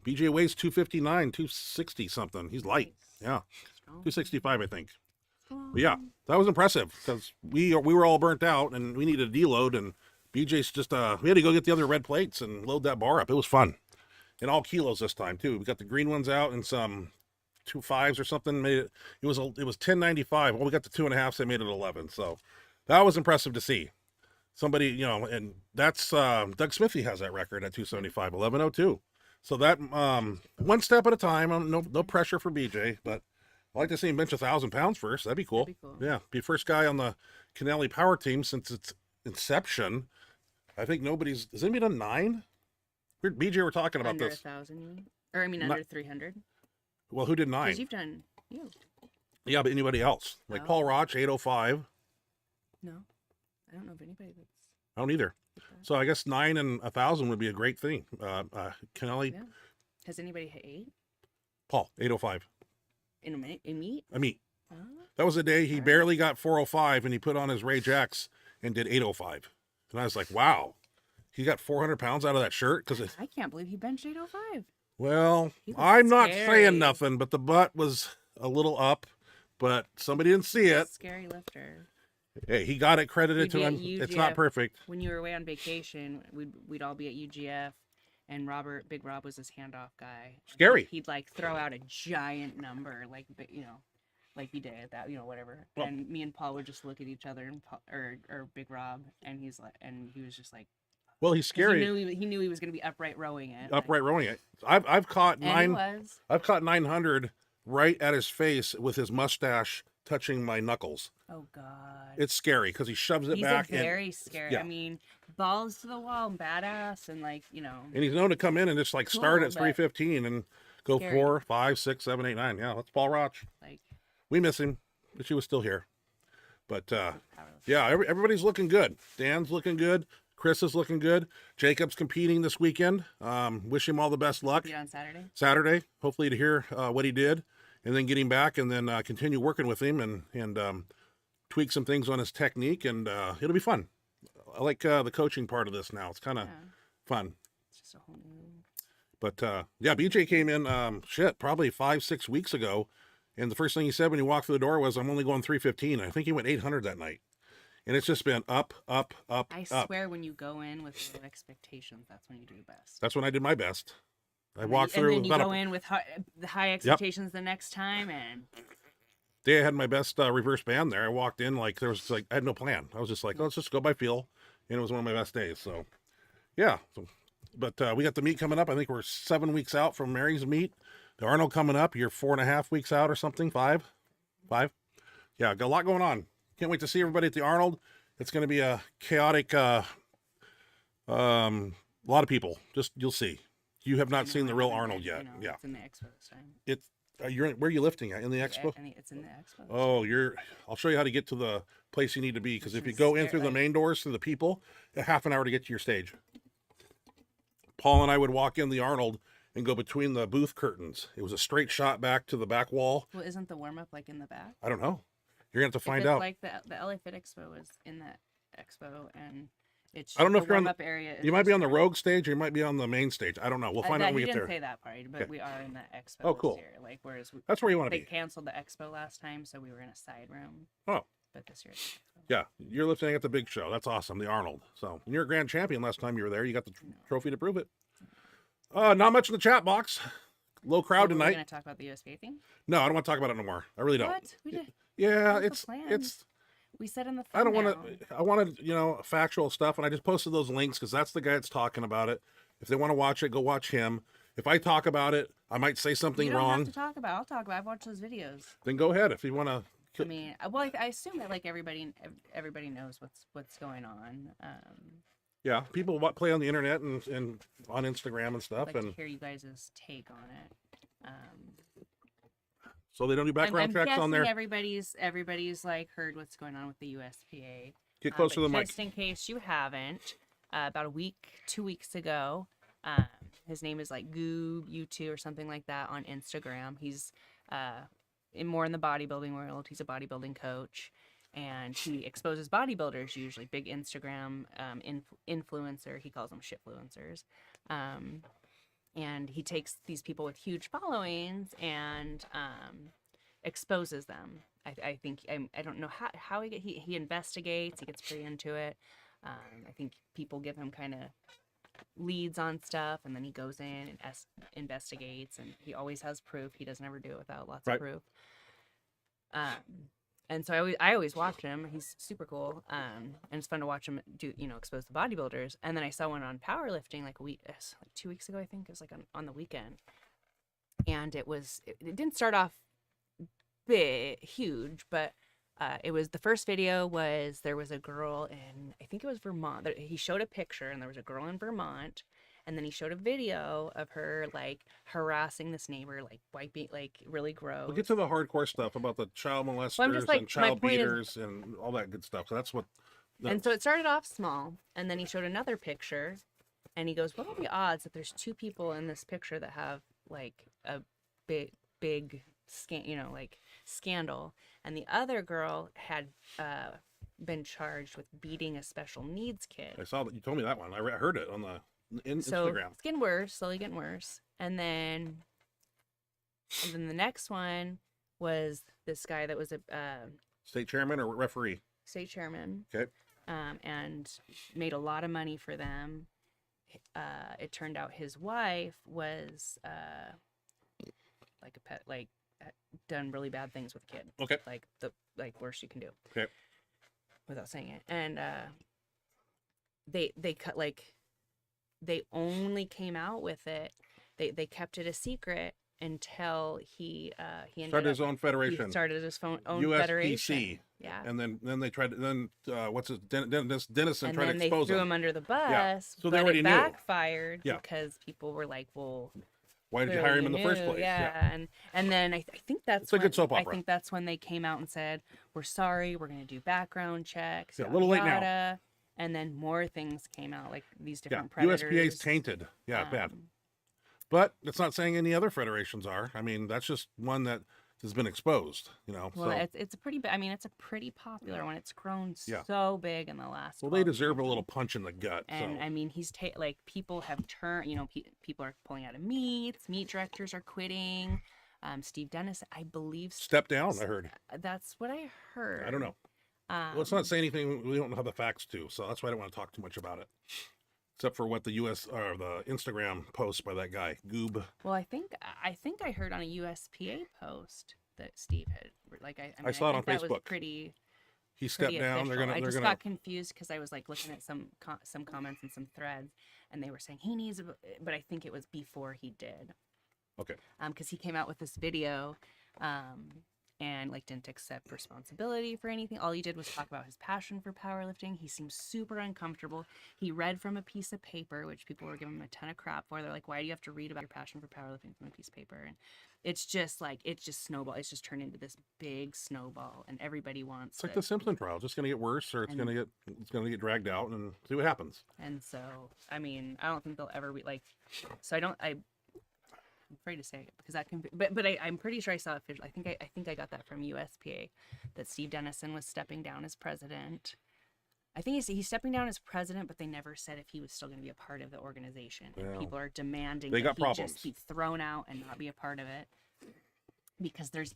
BJ weighs 259, 260 something. He's light. Yeah. 265, I think. But yeah, that was impressive because we were all burnt out and we needed a deload, and BJ's just we had to go get the other red plates and load that bar up. It was fun. And all kilos this time too. We got the green ones out and some 2.5s or something. Made it was 1095. Well, we got the 2.5s, so they made it 11. So that was impressive to see. Somebody, you know, and that's Doug Smithy has that record at 275, 1102. So that one step at a time. No pressure for BJ, but I'd like to see him bench 1,000 pounds first. That'd be cool. Yeah, be first guy on the Kennelly power team since its inception. I think has anybody done 9? BJ were talking about under this. 1,000, you mean? Or I mean under 300. Well, who did 9? Because you've done you. Yeah, but anybody else? Like Oh. Paul Roch, 805. No, I don't know of anybody that's. I don't either. So I guess 9 and 1,000 would be a great thing. Kennelly, Yeah. Has anybody hit 8 Paul, 805. in a minute in meet? I mean, Oh. that was the day he barely got 405 and he put on his Rage X and did 805. And I was like, wow, he got 400 pounds out of that shirt? Because I can't believe he benched 805. well, He was I'm not scary. saying nothing, but the butt was a little up, but somebody didn't see it. Scary lifter. Hey, he got it credited to We'd him. be at It's not UGF. perfect. When you were away on vacation, we'd all be at UGF, and Big Rob was his handoff guy. Scary. He'd like throw out a giant number, like like he did that, whatever. Well- And me and Paul would just look at each other, and or Big Rob, and he was just like, Well, he's 'cause scary. He knew he was gonna be upright rowing it. Upright rowing it. I've caught And he 9. was. I've caught 900 right at his face with his mustache touching my knuckles. Oh God. It's scary because he shoves it He's back a very scary. yeah. I mean, balls to the wall, and badass, and and he's known to come in and just like start Cool, at but 315 and go scary. 4, 5, 6, 7, 8, 9. Yeah, that's Paul Roch. like We miss him, but she was still here. But powerless. yeah, everybody's looking good. Dan's looking good. Chris is looking good. Jacob's competing this weekend. Wish him all the best luck. Be on Saturday. Saturday, hopefully to hear what he did, and then get him back, and then continue working with him and tweak some things on his technique, and it'll be fun. I like the coaching part of this now. It's kind of Yeah. fun. It's just a whole new. But yeah, BJ came in probably 5-6 weeks ago, and the first thing he said when he walked through the door was, "I'm only going 315." I think he went 800 that night, and it's just been up, up, up, I up. swear, when you go in with low expectations, that's when you do best. That's when I did my best. I And walked then, through and then you about go a in with the high expectations the next time, and day I had my best reverse band there. I walked in like I had no plan. I was just like, let's just go by feel, and it was one of my best days. So yeah. But we got the meet coming up. I think we're 7 weeks out from Mary's meet. The Arnold coming up. You're 4.5 weeks out or something. 5. Yeah, got a lot going on. Can't wait to see everybody at the Arnold. It's going to be a chaotic. A lot of people. Just you'll see. You have not seen the real Arnold yet. Yeah. It's in the expo this time. It's where are you lifting at? In the expo? It's in the expo. Oh, I'll show you how to get to the place you need to be, because if you Just go in stare, through the like- main doors through the people, a half an hour to get to your stage. Paul and I would walk in the Arnold and go between the booth curtains. It was a straight shot back to the back wall. Well, isn't the warm up like in the back? I don't know. You're gonna have to If find it's out. Like the LA Fit Expo is in that expo, and it's. I don't know the if you're on warm-up area. You might be on the Rogue stage, or you might be on the main stage. I don't know. We'll find out when we He get didn't there. say that part, but Okay. we are in that expo. Oh, this cool. year. Like whereas That's where you want to they be. canceled the expo last time, so we were in a side room. Oh, But this year. It's the expo. yeah. You're lifting at the big show. That's awesome. The Arnold. So and you're a grand champion last time you were there. You got the trophy to prove it. Not much in the chat box. Low crowd We're tonight. gonna talk about the USPA thing. No, I don't want to talk about it no more. I really don't. What? We did. Yeah, That was the plan. it's. We said in the. I don't thumbnail. want to. I wanted factual stuff, and I just posted those links because that's the guy that's talking about it. If they want to watch it, go watch him. If I talk about it, I might say something You don't wrong. have to talk about. I'll talk about. I've watched those videos. Then go ahead if you want to. I mean, well, I assume that like everybody knows what's going on. Yeah, people play on the internet and on Instagram and stuff, Like to and hear you guys' take on it. so they don't do background I'm checks guessing on there. everybody's like heard what's going on with the USPA. Get closer to But the mic. just in case you haven't, about 2 weeks ago, his name is like Goob U2 or something like that on Instagram. He's more in the bodybuilding world. He's a bodybuilding coach, and he exposes bodybuilders, usually big Instagram influencer. He calls them shitfluencers. And he takes these people with huge followings and exposes them. I think I don't know how he investigates. He gets pretty into it. I think people give him kind of leads on stuff, and then he goes in and investigates, and he always has proof. He doesn't ever do it without lots of proof. And so I always watch him. He's super cool. And it's fun to watch him expose the bodybuilders. And then I saw one on powerlifting like 2 weeks ago, I think. It was like on the weekend. And it didn't start off huge, but it was, the first video was, there was a girl in, I think it was Vermont. He showed a picture, and there was a girl in Vermont. And then he showed a video of her like harassing this neighbor, like wiping, like really gross. We'll get to the hardcore stuff about the child molesters and child beaters and all that good stuff. So that's what. And so it started off small, and then he showed another picture, and he goes, "What are the odds that there's two people in this picture that have like a big scandal?" And the other girl had been charged with beating a special needs kid. I saw that. You told me that one. I heard it on the. So Instagram. it's getting worse, slowly getting worse. And then the next one was this guy that was a state chairman or referee? State chairman. Okay. And made a lot of money for them. It turned out his wife was like a pet, like done really bad things with a kid. Okay. Like the worst you can do. Okay. Without saying it. And they cut they only came out with it. They kept it a secret until he started his own federation. He started his own USPC. federation. Yeah. And then they tried to, what's his Dennison and tried to then expose they threw him. him under the bus. Yeah. So they but already it knew. backfired Yeah. because people were like, well, why did you hire him in the first place? Yeah. And then I think that's It's a good soap opera. I think that's when they came out and said, we're sorry, we're going to do background checks. Yeah, a little late now. Yada. And then more things came out, like these different predators. USPA's tainted. Yeah, bad. But it's not saying any other federations are. I mean, that's just one that has been exposed, Well, so. it's a pretty, it's a pretty popular one. It's grown Yeah. so big in the last. Well, they 12 deserve a years. little punch in the gut. And so. I mean, like people have turned, people are pulling out of meets. Meat directors are quitting. Steve Dennis, I believe. Step down, I heard. That's what I heard. I don't know. Let's not say anything. We don't have the facts to, so that's why I don't want to talk too much about it. Except for what the the Instagram post by that guy, Goob. Well, I think I heard on a USPA post that Steve had I saw it on that was Facebook. pretty. He stepped down. Official. I just gonna. got confused because I was like looking at some comments and some threads, and they were saying he needs, but I think it was before he did. Okay. Because he came out with this video, and like didn't accept responsibility for anything. All he did was talk about his passion for powerlifting. He seemed super uncomfortable. He read from a piece of paper, which people were giving him a ton of crap for. They're like, why do you have to read about your passion for powerlifting from a piece of paper? And it's just snowball. It's just turned into this big snowball, and everybody wants. It's like the Simpson trial. It's just going to get worse, or it's going to get dragged out, and see what happens. And so, I mean, I don't think they'll ever be like. So I'm afraid to say it because that can, but I'm pretty sure I saw official. I think I got that from USPA that Steve Dennison was stepping down as president. I think he's stepping down as president, but they never said if he was still going to be a part of the organization. And Yeah. people are demanding They that got he problems. just be thrown out and not be a part of it because there's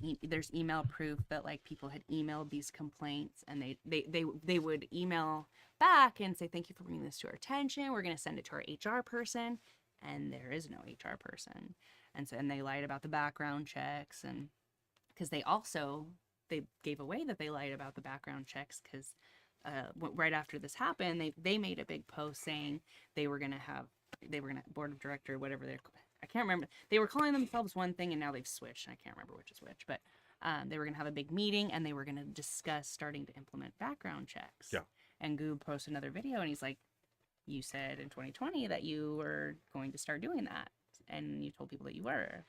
email proof that like people had emailed these complaints, and they would email back and say, thank you for bringing this to our attention. We're going to send it to our HR person, and there is no HR person. And they lied about the background checks, and because they gave away that they lied about the background checks because right after this happened, they made a big post saying they were gonna board of director, whatever I can't remember. They were calling themselves one thing, and now they've switched. And I can't remember which is which, but they were gonna have a big meeting, and they were gonna discuss starting to implement background checks. Yeah. And Goob posted another video, and he's like, "You said in 2020 that you were going to start doing that, and you told people that you were."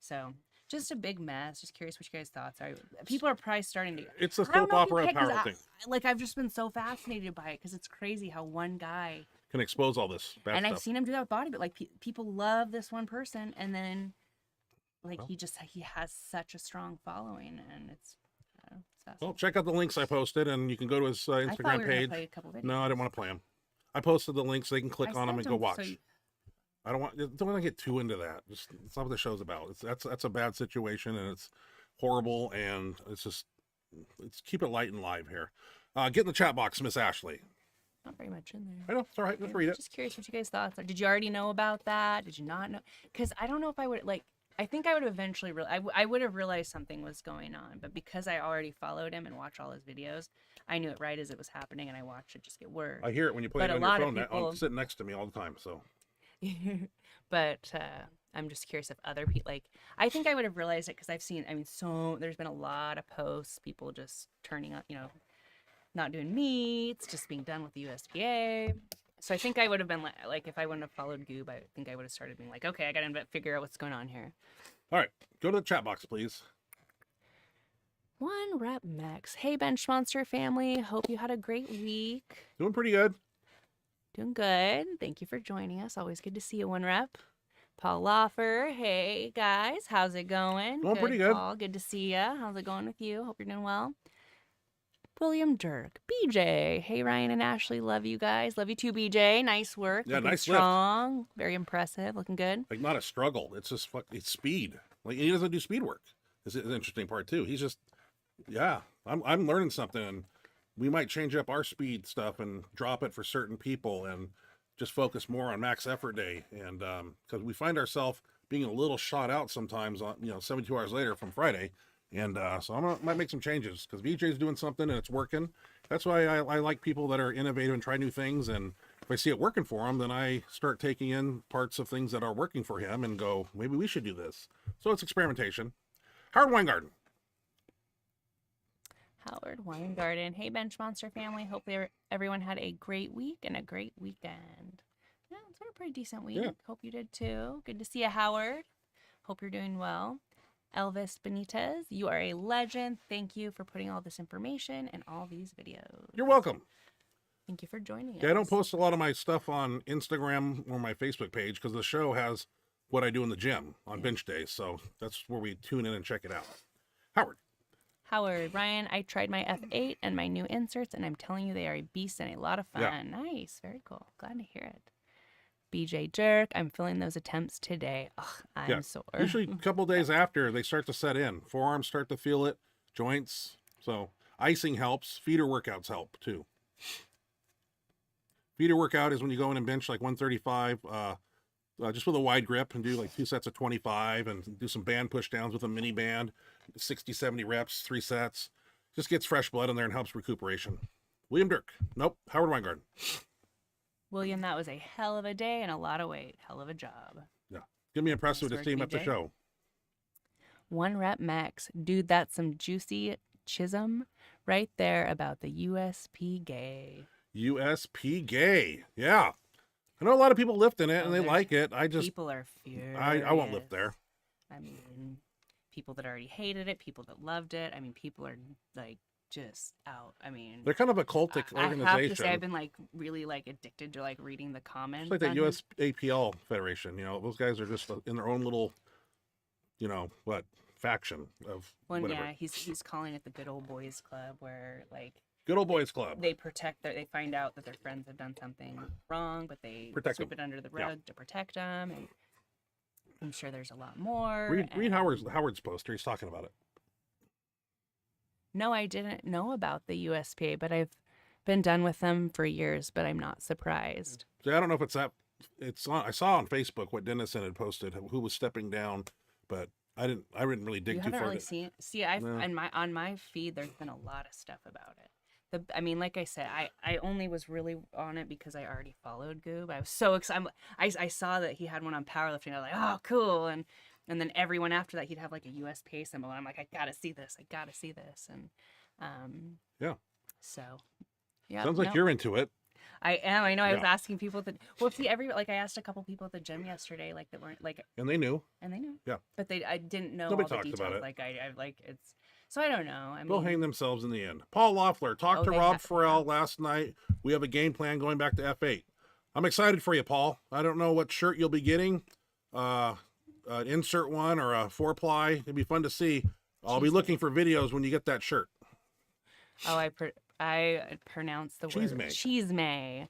So Just a big mess. Just curious what you guys' thoughts are. People are probably starting to. It's a I don't soap know if you opera can, 'cause power thing. Like I've just been so fascinated by it because it's crazy how one guy. Can expose all this bad And stuff. I've seen him do that with body, but like people love this one person, and then like Well. he has such a strong following, and it's Well, fascinating. check out the links I posted, and you can go to his I thought we Instagram were gonna page. play a couple videos. No, I didn't want to play them. I posted the links. They can click I on them and sent go 'em, watch. so you- I don't want to get too into that. Just it's not what the show's about. That's a bad situation, and it's horrible, and it's keep it light and live here. Get in the chat box, Miss Ashley. Not very much in there. I know it's all right. Just Yeah, read it. Just curious what you guys thoughts are. Did you already know about that? Did you not know? Because I don't know if I would like. I think I would have eventually I would have realized something was going on, but because I already followed him and watched all his videos, I knew it right as it was happening, and I watched it just get worse. I hear it when you play But it a on your lot of phone. people- I'm sitting next to me all the time. So But I'm just curious if other people like. I think I would have realized it because I've seen. I mean, there's been a lot of posts, people just turning up, not doing meets, just being done with the USPA. So I think I would have been like if I wouldn't have followed Goob, I think I would have started being like, okay, I got to figure out what's going on here. all right, go to the chat box, please. One Rep Max. Hey, Benchmonster family. Hope you had a great week. Doing pretty good. Doing good. Thank you for joining us. Always good to see you, One Rep. Paul Loffer. Hey, guys. How's it going? Going pretty good. Paul, good to see you. How's it going with you? Hope you're doing well. William Dirk. BJ. Hey, Ryan and Ashley. Love you guys. Love you too, BJ. Nice work. Yeah, Looking nice lift. strong. Very impressive. Looking good. Like not a struggle. It's just it's speed. Like he doesn't do speed work. It's an interesting part too. He's just I'm learning something, and we might change up our speed stuff and drop it for certain people and just focus more on max effort day. And because we find ourselves being a little shot out sometimes on 72 hours later from Friday. And so might make some changes because VJ's doing something and it's working. That's why I like people that are innovative and try new things. And if I see it working for him, then I start taking in parts of things that are working for him and go, maybe we should do this. So it's experimentation. Howard Weingarten. Howard Weingarten. Hey, Benchmonster family. Hope everyone had a great week and a great weekend. Yeah, it's been a pretty decent week. Yeah. Hope you did too. Good to see you, Howard. Hope you're doing well. Elvis Benitez, you are a legend. Thank you for putting all this information and all these videos. You're welcome. Thank you for joining us. Yeah, I don't post a lot of my stuff on Instagram or my Facebook page because the show has what I do in the gym on bench days. So that's where we tune in and check it out. Howard. Howard, Ryan, I tried my F8 and my new inserts, and I'm telling you, they are a beast and a lot of fun. Yeah. Nice. Very cool. Glad to hear it. BJ Jerk, I'm feeling those attempts today. Ugh, I'm sore. Usually a couple days after they start to set in. Forearms start to feel it, joints. So icing helps. Feeder workouts help too. Feeder workout is when you go in and bench like 135, just with a wide grip and do like 2 sets of 25 and do some band push downs with a mini band, 60, 70 reps, 3 sets. Just gets fresh blood in there and helps recuperation. William Dirk. Nope. Howard Weingarten. William, that was a hell of a day and a lot of weight. Hell of a job. Yeah. Give me impressive Nice to see him work, at the BJ. show. One Rep Max. Dude, that's some juicy chism right there about the USP gay. USP gay. Yeah. I know a lot of people lift in it and they there's like it. I just, People are furious. I won't lift there. I mean, people that already hated it, people that loved it. I mean, people are like just out. I mean, They're kind of a cultic I have to organization. say I've been like really like addicted to like reading the comments. It's like that on his- USAPL Federation. Those guys are just in their own little, faction of Well, whatever. yeah, he's calling it the good old boys club, where like Good old boys club. they protect they find out that their friends have done something wrong, but they Protect sweep them. it under the Yeah. rug to protect them. And I'm sure there's a lot more. Read and- Howard's poster. He's talking about it. No, I didn't know about the USPA, but I've been done with them for years, but I'm not surprised. So I don't know if it's that. I saw on Facebook what Dennison had posted, who was stepping down, but I didn't really dig You too haven't far. really seen. See, I've No. on my feed. There's been a lot of stuff about it. I mean, like I said, I only was really on it because I already followed Goob. I was so excited. I saw that he had one on powerlifting. I was like, oh, cool. And then everyone after that, he'd have like a USPA symbol. And I'm like, I gotta see this. I gotta see this. And Yeah. So yeah. Sounds like no. you're into it. I am. I know. I was Yeah. asking people that. Well, see, I asked a couple people at the gym yesterday, like that weren't like, And they knew. and they knew. Yeah. But I didn't know Nobody all the talks details. about it. Like I like it's. So I don't know. I They'll mean, hang themselves in the end. Paul Loeffler talked Oh, to they Rob have- Farrell last night. We have a game plan going back to F8. I'm excited for you, Paul. I don't know what shirt you'll be getting. An insert one or a 4-ply. It'd be fun to see. I'll be Cheese looking for videos when you get that shirt. oh, I pronounce the word Chisme. chisme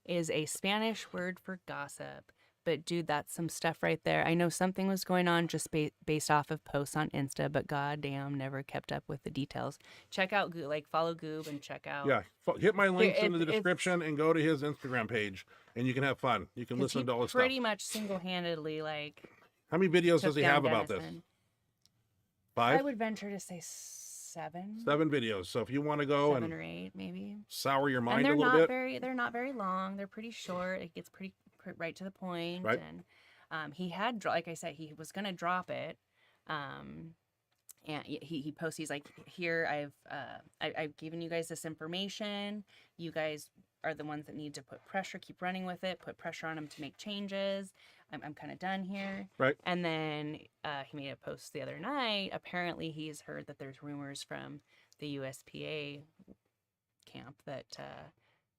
is a Spanish word for gossip. But dude, that's some stuff right there. I know something was going on just based off of posts on Insta, but goddamn, never kept up with the details. Check out follow Goob and check out. Yeah, hit my links in the it's- description and go to his Instagram page, and you can have fun. You can 'Cause listen he to all his pretty stuff. much single-handedly How many videos took does he down have about this? Denison. 5? I would venture to say 7. 7 videos. So if you want to go 7 and or 8 maybe. sour your And mind a they're little not bit, they're not very long. They're pretty short. It gets pretty right to the point. Right. And he had like I said, he was gonna drop it. And he posts. He's like, here I've given you guys this information. You guys are the ones that need to put pressure. Keep running with it. Put pressure on him to make changes. I'm kind of done here. right? And then he made a post the other night. Apparently, he's heard that there's rumors from the USPA camp that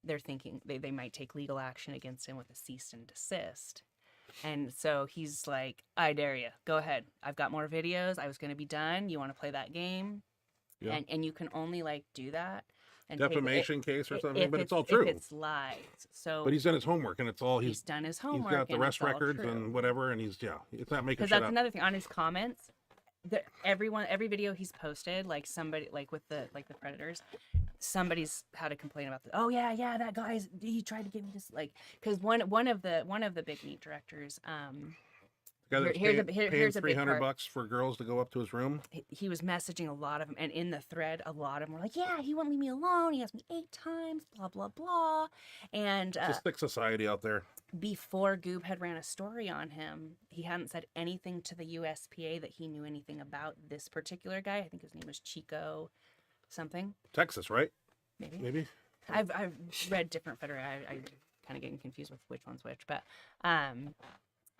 they're thinking they might take legal action against him with a cease and desist. And so he's like, I dare you. Go ahead. I've got more videos. I was going to be done. You want to play that game? Yeah. And you can only do that. And take- Defamation case or something, if but it's all true. If it's lies. So But he's done his homework, and it's all he's done his homework. he's got the and rest it's all records true. and whatever, and it's not making Because shit that's up. another thing on his comments. Every video he's posted, like somebody with the predators, somebody's had a complaint about this. Oh yeah, that guy's he tried to get me this because one of the big meat directors, The guy that's here's paying a big $300 part. for girls to go up to his room. he was messaging a lot of them, and in the thread, a lot of them were like, yeah, he wouldn't leave me alone. He asked me 8 times, blah blah blah, and It's a thick society out there. before Goob had ran a story on him, he hadn't said anything to the USPA that he knew anything about this particular guy. I think his name was Chico something, Texas, right? maybe. I've read different federal. I kind of getting confused with which one's which, but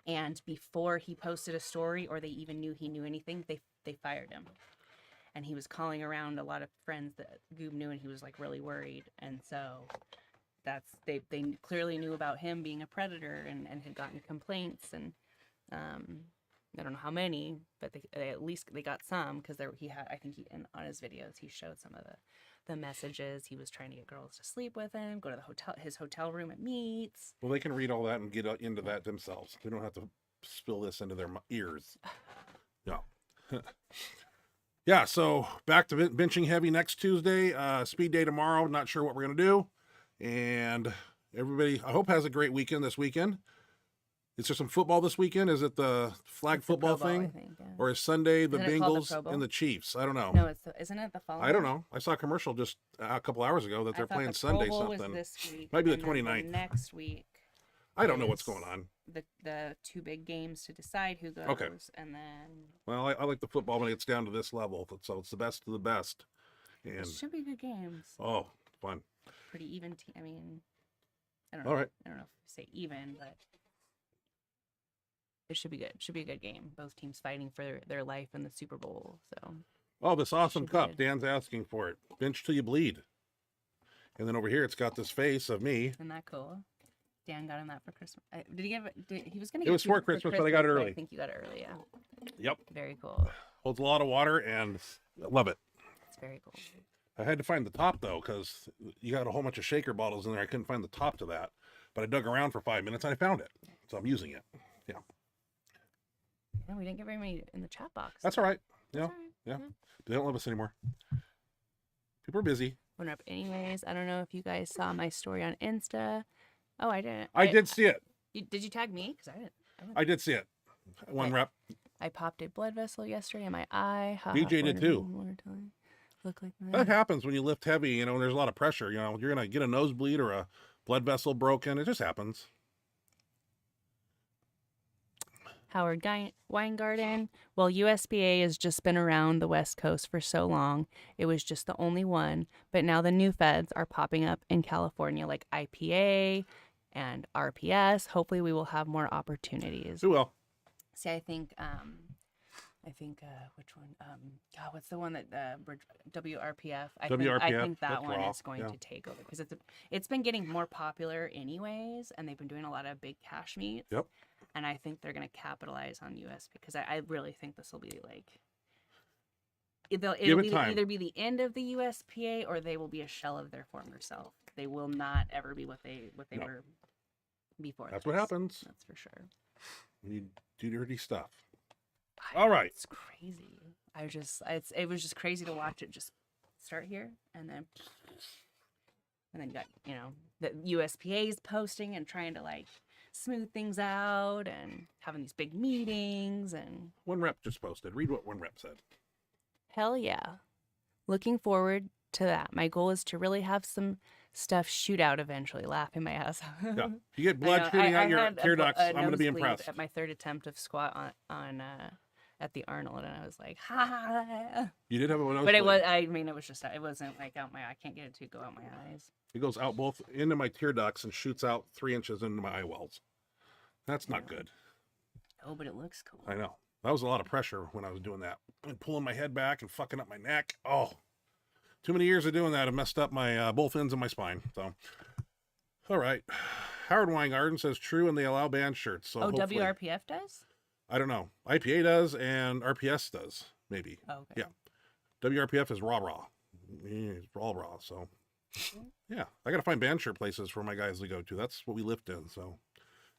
and before he posted a story or they even knew he knew anything, they fired him. And he was calling around a lot of friends that Goob knew, and he was like really worried. And so they clearly knew about him being a predator and had gotten complaints, and I don't know how many, but they at least they got some, because he had, I think on his videos he showed some of the messages. He was trying to get girls to sleep with him, go to his hotel room at meets. Well, they can read all that and get into that themselves. They don't have to spill this into their ears. Yeah. Yeah, so back to benching heavy next Tuesday. Speed day tomorrow. Not sure what we're going to do. And everybody, I hope, has a great weekend this weekend. Is there some football this weekend? Is it the flag It's the football Pro Bowl, thing? I think, yeah. Or is Sunday the Isn't it called the Bengals Pro Bowl? and the Chiefs? I don't know. No, isn't it the following? I don't know. I saw a commercial just a couple hours ago that I they're thought playing the Pro Sunday Bowl something. was this week. Might be the and then 29th. Next week. I don't know what's is going on. The 2 big games to decide who goes. Okay. And then Well, I like the football when it gets down to this level. So it's the best of the best. it And, should be good games. oh, fun. Pretty even. I mean, I don't know. All right. I don't know if you say even, but it should be good. It should be a good game. Both teams fighting for their life in the Super Bowl. So Oh, this awesome Should be cup. good. Dan's asking for it. Bench till you bleed. And then over here, it's got this face of me. isn't that cool? Dan got him that for Christmas. Did he give it? He was gonna. It was you for Christmas, but I got it early. I think you got it early. Yeah. Yep. Very cool. Holds a lot of water, and I love it. It's very cool. I had to find the top, though, because you got a whole bunch of shaker bottles in there. I couldn't find the top to that. But I dug around for 5 minutes, and I found it. So I'm using it. Yeah. No, we didn't get very many in the chat box. That's all right. Yeah. That's all right. Yeah. They don't love us anymore. People are busy. Went up anyways. I don't know if you guys saw my story on Insta. Oh, I didn't. I did see it. Did you tag me? Because I didn't. I did see it. One I- rep. I popped a blood vessel yesterday in my eye. Ha, BJ did wonder too. one more time. Look like That that. happens when you lift heavy, you know, and there's a lot of pressure. You know, you're going to get a nosebleed or a blood vessel broken. It just happens. Howard Weingarten. Well, USPA has just been around the West Coast for so long. It was just the only one. But now the new feds are popping up in California, like IPA and RPS. Hopefully we will have more opportunities. Who will? See, I think which one? God, what's the one that WRPF? I think that that's one raw, is going yeah. to take over because it's been getting more popular anyways, and they've been doing a lot of big cash meets. Yep. And I think they're going to capitalize on USP because I really think this will be like it'll either be the end of the USPA or they will be a shell of their former self. They will not ever be what they were before. That's what happens. That's for sure. You do dirty stuff. All right. It's crazy. It was just crazy to watch it just start here and then you got, the USPA's posting and trying to like smooth things out and having these big meetings and One rep just posted. Read what one rep said. hell yeah. Looking forward to that. My goal is to really have some stuff shoot out eventually, laughing my ass off. Yeah. If you get blood shooting out your tear ducts, I'm going to be nosebleed impressed. At my third attempt of squat on at the Arnold, and I was like, ha. You did have a nose But it bleed. it wasn't like out I can't get it to go out my eyes. It goes out both into my tear ducts and shoots out 3 inches into my eye wells. That's not good. Oh, but it looks cool. I know. That was a lot of pressure when I was doing that. And pulling my head back and fucking up my neck. Oh, too many years of doing that have messed up my both ends of my spine. So, all right. Howard Weingarten says true, and they allow band shirts. So hopefully- WRPF does? I don't know. IPA does and RPS does, maybe. Oh, okay. Yeah. WRPF is raw. It's all raw. So, yeah. I got to find band shirt places for my guys to go to. That's what we lift in. So,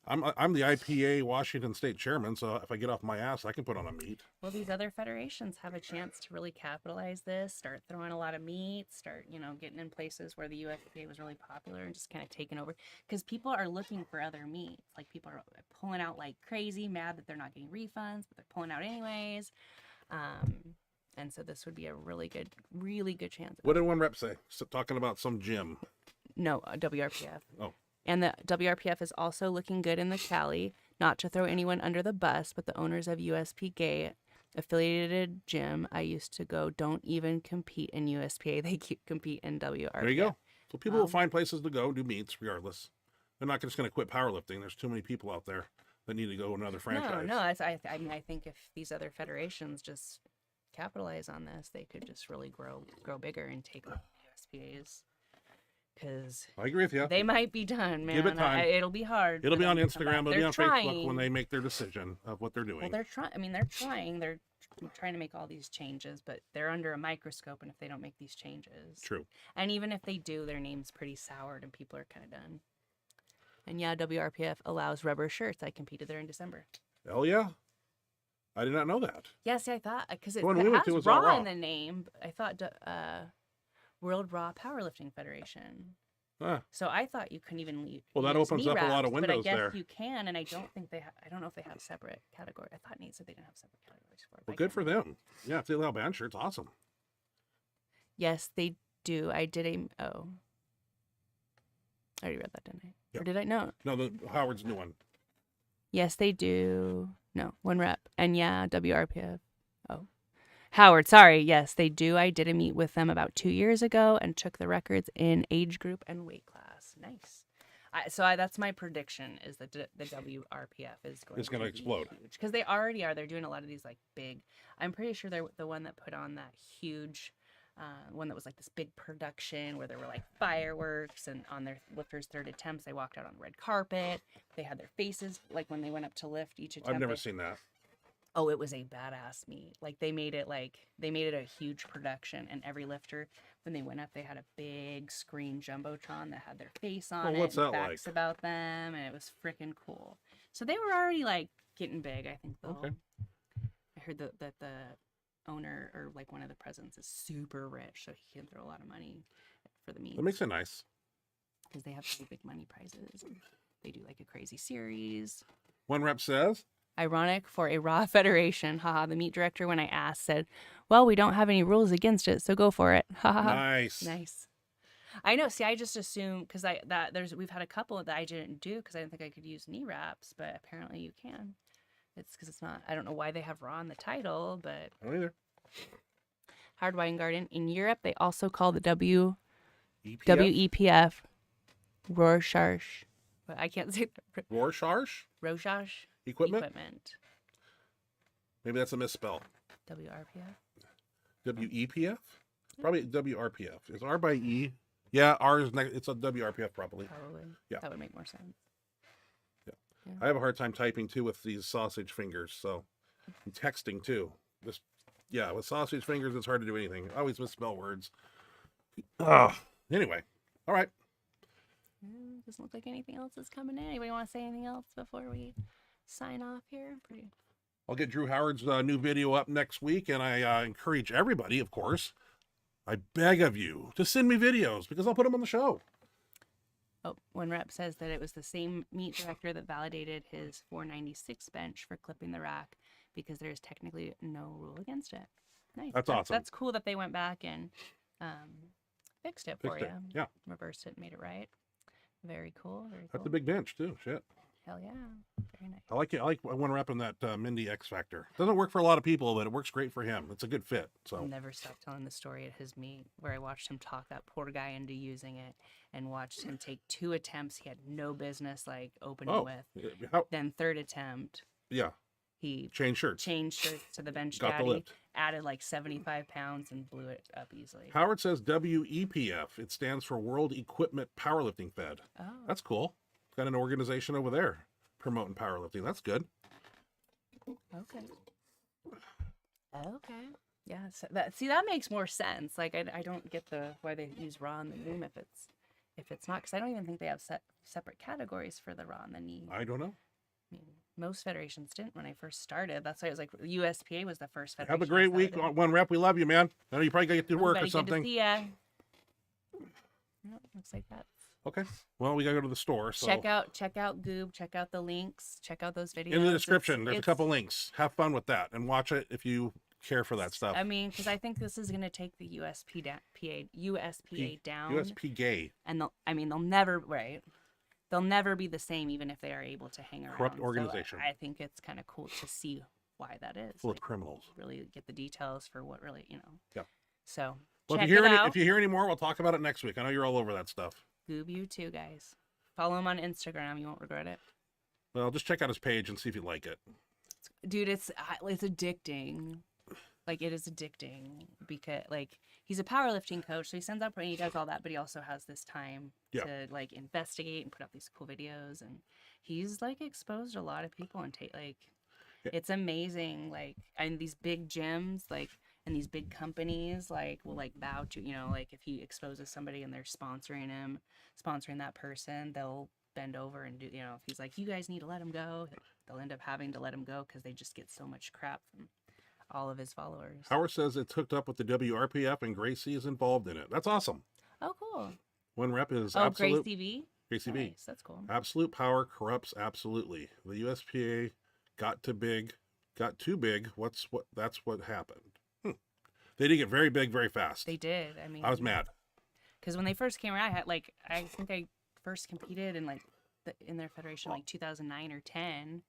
I'm the IPA Washington State chairman. So, if I get off my ass, I can put on a meet. Well, these other federations have a chance to really capitalize this, start throwing a lot of meats, start, getting in places where the USPA was really popular and just kind of taking over. Because people are looking for other meats. Like, people are pulling out like crazy, mad that they're not getting refunds, but they're pulling out anyways. And so this would be a really good chance. What did one rep say? Talking about some gym. No, WRPF. Oh. And the WRPF is also looking good in the Cali. Not to throw anyone under the bus, but the owners of USP Gay affiliated gym I used to go don't even compete in USPA. They compete in WRPF. There you go. So people will find places to go, do meets regardless. They're not just going to quit powerlifting. There's too many people out there that need to go another franchise. No. I think if these other federations just capitalize on this, they could just really grow bigger and take over USPA's. Because I agree with you. they might be done, man. Give it time. It'll be hard. It'll for be on them to come Instagram. back. It'll be on Facebook trying. when they make their decision of what they're doing. Well, they're trying. They're trying. They're trying to make all these changes, but they're under a microscope. And if they don't make these changes, True. And even if they do, their name's pretty soured, and people are kind of done. And yeah, WRPF allows rubber shirts. I competed there in December. Hell yeah. I did not know that. Yeah, see, I thought because it The one we went to was all raw raw. in the name. I thought World Raw Powerlifting Federation. Ah, So I thought you couldn't even leave. Well, that use opens knee up a lot of wraps, but I windows guess there. you can, and I don't think they. I don't know if they have separate category. I thought Nate said they didn't have separate categories for it. well, I good can't for remember. them. Yeah, if they allow band shirts, awesome. Yes, they do. I did a. Oh, I already read that, didn't I? Yep. Or did I? No. No, the Howard's new one. Yes, they do. No, one rep, and yeah, WRPF. Oh, Howard. Sorry. Yes, they do. I did a meet with them about 2 years ago and took the records in age group and weight class. Nice. That's my prediction is that the WRPF is going. It's gonna explode. Because they already are. They're doing a lot of these like big. I'm pretty sure they're the one that put on that huge. One that was like this big production where there were like fireworks, and on their lifters' third attempts, they walked out on the red carpet. They had their faces like when they went up to lift each attempt. I've never they- seen that. Oh, it was a badass meet. Like they made it a huge production, and every lifter when they went up, they had a big screen jumbotron that had their face on Well, it what's and that facts like? about them, and it was freaking cool. So they were already like getting big. I think. Okay. I heard that the owner or like one of the presidents is super rich, so he can throw a lot of money for the meet That makes it nice. because they have pretty big money prizes. And they do like a crazy series. One rep says, Ironic for a Raw Federation. Haha. The meet director, when I asked, said, "Well, we don't have any rules against it, so go for it." Haha. nice. Nice. I know. See, I just assumed because we've had a couple that I didn't do because I didn't think I could use knee wraps, but apparently you can. It's because it's not. I don't know why they have Raw in the title, but I don't either. Hard Weingarten. In Europe, they also call the EPF? WEPF Rorschach. But I can't say that. Rorschach Rorschach equipment. Maybe that's a misspell. WRPF. WEPF? Probably WRPF. Is R by E? Yeah, R is it's a WRPF probably. Probably. Yeah. That would make more sense. I have a hard time typing too with these sausage fingers, so and texting too. Just with sausage fingers, it's hard to do anything. I always misspell words. Anyway, all right. Doesn't look like anything else is coming in. Anybody want to say anything else before we sign off here? I'll get Drew Howard's new video up next week, and I encourage everybody, of course, I beg of you to send me videos because I'll put them on the show. Oh, one rep says that it was the same meat director that validated his 496 bench for clipping the rack because there's technically no rule against it. Nice. That's awesome. That's cool that they went back and fixed it for you. Yeah. Reversed it and made it right. Very cool. Very cool. That's a big bench too. Shit. Hell yeah. Very nice. I like it. I like one rep in that Mindy X Factor. Doesn't work for a lot of people, but it works great for him. It's a good fit. So I'll never stop telling the story at his meet where I watched him talk that poor guy into using it and watched him take 2 attempts he had no business like opening with. Then third attempt, he changed shirts to the bench Got the daddy, lift. added like 75 pounds and blew it up easily. Howard says WEPF. It stands for World Equipment Powerlifting Fed. Oh. That's cool. Got an organization over there promoting powerlifting. That's good. Okay. Yeah. So that makes more sense. Like I don't get why they use raw and the boom if it's not, because I don't even think they have separate categories for the raw and the knee. I don't know. I mean, most federations didn't when I first started. That's why it was like USPA was the first federation. Have a great week. One rep. We love you, man. I know you probably got to get to work or something. Good to see ya. Nope, looks like that. Okay. Well, we got to go to the store. So Check out Goob. Check out the links. Check out those videos. in the description, there's a couple links. Have fun with that and watch it if you care for that stuff. I mean, because I think this is going to take the USPA down. USP gay. And they'll never be the same, even if they are able to hang around. Corrupt organization. So I think it's kind of cool to see why that is. Full of criminals. Really get the details for what really, Yeah. So well, check if you hear any more, we'll talk about it next week. I know you're all over that stuff. Goob you too, guys. Follow him on Instagram. You won't regret it. Well, just check out his page and see if you like it. Dude, it's addicting. Like, it is addicting because, like, he's a powerlifting coach, so he sends out and he does all that, but he also has this time to, like, investigate and put out these cool videos, and he's, like, exposed a lot of people and it's amazing, like, and these big gyms, like, and these big companies, like, will, like, bow to, like, if he exposes somebody and they're sponsoring that person, they'll bend over and do, if he's like, you guys need to let him go, they'll end up having to let him go because they just get so much crap from all of his followers. Howard says it's hooked up with the WRPF and Gracie is involved in it. That's awesome. Oh, cool. One rep is absolute. Gracie V. Nice. That's cool. Absolute power corrupts absolutely. The USPA got too big. That's what happened. They did get very big very fast. They did. I mean, I was mad. Because when they first came around, I think I first competed in in their federation 2009 or 10.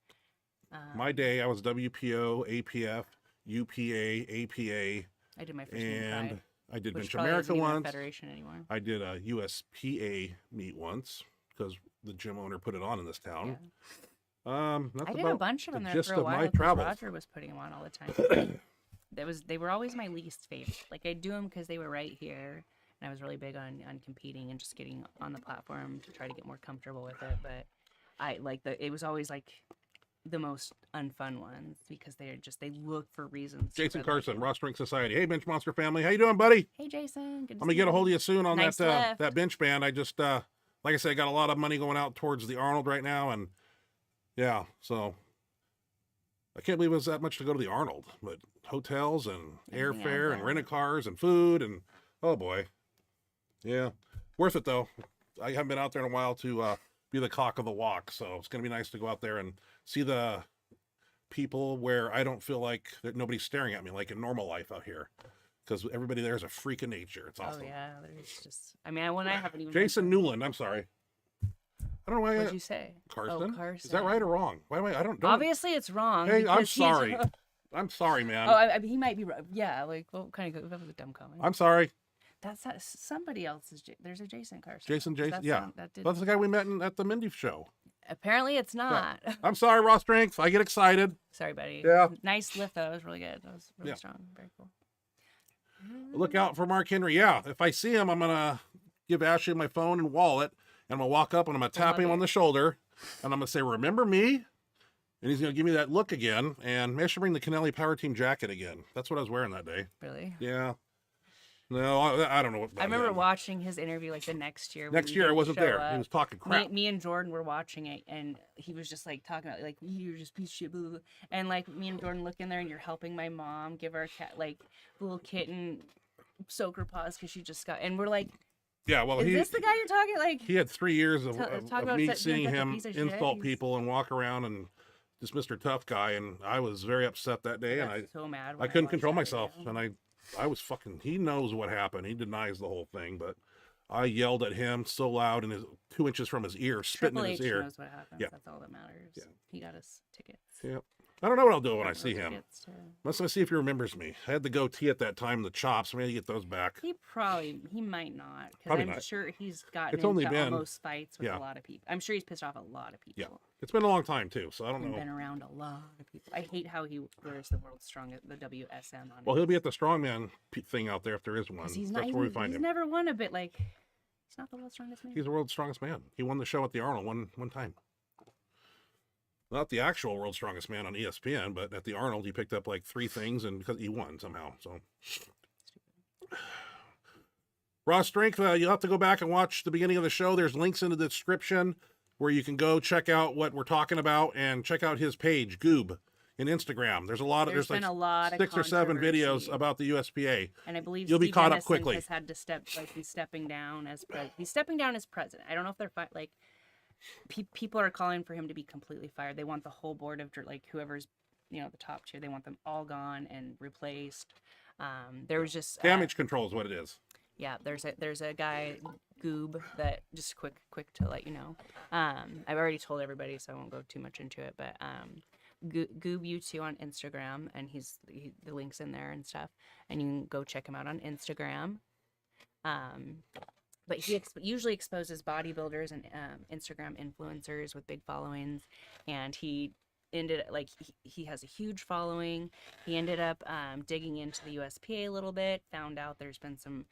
My day, I was WPO, APF, UPA, APA. I did my first meet pride, I did which Bench America isn't even once. a federation anymore. I did a USPA meet once because the gym owner put it on in this town. Yeah. That's I did a bunch of them there for a while. Roger was putting them on all the time. They were always my least favorite. Like, I'd do them because they were right here, and I was really big on competing and just getting on the platform to try to get more comfortable with it. But it was always like the most unfun ones because they look for reasons. Jason Carson, Raw Strength Society. Hey, Benchmonster family, how you doing, buddy? Hey, Jason. Good to I'm gonna get a hold of you soon on nice that bench band. I just like I said, I got a lot of money going out towards the Arnold right now, and yeah, so I can't believe it was that much to go to the Arnold, but hotels and airfare and rented cars and food and oh boy, yeah, worth it though. I haven't been out there in a while to be the cock of the walk, so it's gonna be nice to go out there and see the people where I don't feel like that nobody's staring at me like in normal life out here, because everybody there is a freak of nature. It's awesome. Oh yeah, there's just I haven't even Jason Newland, I'm sorry. I don't know why. What'd you say? Carson. Oh, Carson. Is that right or wrong? Why am I don't. Obviously, it's wrong. Hey, I'm because sorry. I'm sorry, man. Oh, I mean, he might be right. Yeah, like, what kind of, that was a dumb comment. I'm sorry. That's not, somebody else's. There's a Jason Carson. Jason, yeah. That did, That's the guy we met at the Mindy show. apparently, it's not. Yeah. I'm sorry, Raw Strength. I get excited. Sorry, buddy. Yeah. Nice lift, though. It was really good. That was really strong. Very cool. Look out for Mark Henry. Yeah, if I see him, I'm going to give Ashley my phone and wallet, and I'm going to walk up and I'm going to tap him on the shoulder, and I'm going to say, remember me? And he's going to give me that look again, and maybe I should bring the Kennelly Power Team jacket again. That's what I was wearing that day. Really? Yeah. No, I don't know what. I remember watching his interview like the next year. Next year, I wasn't there. He was talking crap. Me and Jordan were watching it, and he was just like talking about like, you're just piece of shit, blah, blah, blah. And like me and Jordan look in there, and you're helping my mom give her a cat, like little kitten, soak her paws because she just got. And we're like, yeah, well, is this the guy you're talking like? He had 3 years of me seeing him insult shit. people and walk around and just Mr. Tough Guy, and I was very upset that day, and I so mad. I couldn't control myself, and I was fucking. He knows what happened. He denies the whole thing, but I yelled at him so loud, and 2 inches from his ear, spitting in his ear. Knows what happened. Yeah. That's all that matters. Yeah. He got us tickets. Yeah. I don't know what I'll do when I see him. Let's see if he remembers me. I had the goatee at that time, the chops. I'm going to get those back. He might not. Probably I'm not. sure he's gotten It's only into been almost fights with a lot of people. I'm sure he's pissed off a lot of people. Yeah. It's been a long time, too, so I don't know. He's been around a lot of people. I hate how he wears the world's strongest, the WSM on it. Well, he'll be at the strongman thing out there if there is one. He's That's not, where we find him. He's never won a bit like... He's not the world's strongest man. He's the world's strongest man. He won the show at the Arnold one time. Not the actual world's strongest man on ESPN, but at the Arnold, he picked up like 3 things, and because he won somehow. So, Raw Strength, you'll have to go back and watch the beginning of the show. There's links in the description where you can go check out what we're talking about and check out his page, Goob, in Instagram. There's like a lot 6 or 7 videos about the USPA. And I believe you'll be caught up quickly. Has had to he's stepping down as president. I don't know if they're people are calling for him to be completely fired. They want the whole board of like whoever's the top tier. They want them all gone and replaced. There was just damage control is what it is. Yeah, there's a guy Goob that just quick to let you know. I've already told everybody, so I won't go too much into it. But Goob U2 on Instagram, and the link's in there and stuff, and you can go check him out on Instagram. But he usually exposes bodybuilders and Instagram influencers with big followings, and he ended like he has a huge following. He ended up digging into the USPA a little bit, found out there's been some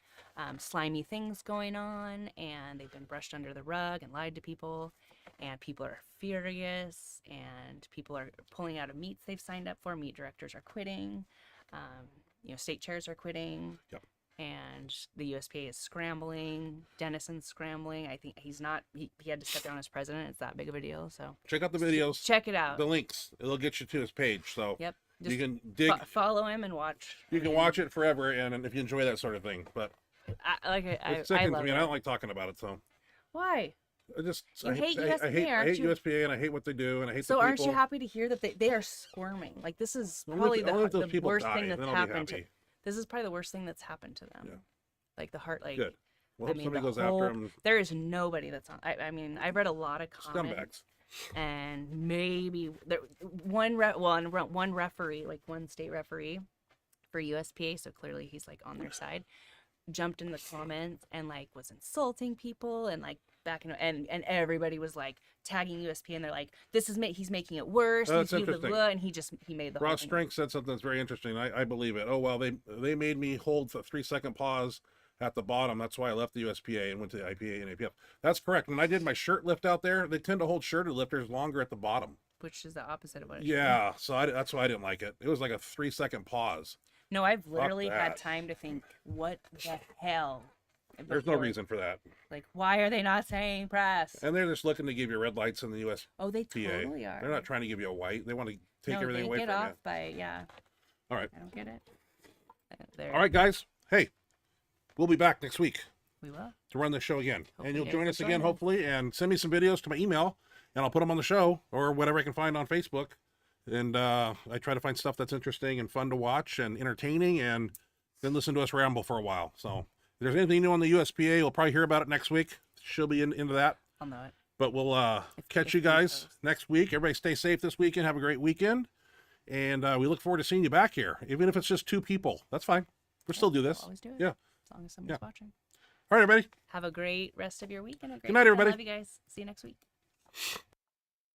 slimy things going on, and they've been brushed under the rug and lied to people, and people are furious, and people are pulling out of meets they've signed up for. Meet directors are quitting, state chairs are quitting. Yep. And the USPA is scrambling. Dennison's scrambling. I think he's not. He had to step down as president. It's that big of a deal. So check out the videos. Check it out. The links. It'll get you to his page. So yep. You can dig. Follow him and watch. You can watch it forever, and if you enjoy that sort of thing. But it sickens love me. it. I don't like talking about it. So why? I hate USPA, and I hate what they do, and I hate the people. So aren't you happy to hear that they are squirming? Like this is probably the worst thing that's happened to. This is probably the worst thing that's happened to them. Yeah. Like the heart, like. Good. Well, somebody goes after them. There is nobody that's on. I mean, I've read a lot of comments. Scumbags. And maybe one referee, like one state referee for USPA, so clearly he's like on their side, jumped in the comments and like was insulting people and like and everybody was like tagging USPA, and they're like, he's making it worse. That's interesting. And he made the whole Ross thing. Strength said something that's very interesting. I believe it. Oh well, they made me hold a 3-second pause at the bottom. That's why I left the USPA and went to the IPA and APF. That's correct. When I did my shirt lift out there, they tend to hold shirted lifters longer at the bottom, which is the opposite of what it should be. So that's why I didn't like it. It was like a 3-second pause. No, I've literally had time to think, what the hell? There's no reason for that. Like, why are they not saying press? And they're just looking to give you red lights in the USPA. Oh, they totally are. They're not trying to give you a white. They want to take everything away from you. They get off by, All right. I don't get it. All right, guys. Hey, we'll be back next week. We will. To run the show again. Hopefully and you'll join us again, hopefully, and send me some videos to my email, and I'll put them on the show or whatever I can find on Facebook. And I try to find stuff that's interesting and fun to watch and entertaining, and then listen to us ramble for a while. So if there's anything new on the USPA, we'll probably hear about it next week. She'll be into that. I'll know it. But we'll catch you guys next week. Everybody stay safe this weekend. Have a great weekend. And we look forward to seeing you back here. Even if it's just 2 people, that's fine. We'll still do this. We'll always do it. Yeah. As long as somebody's watching. All right, everybody. Have a great rest of your week and a great Good night, week. everybody. I love you guys. See you next week.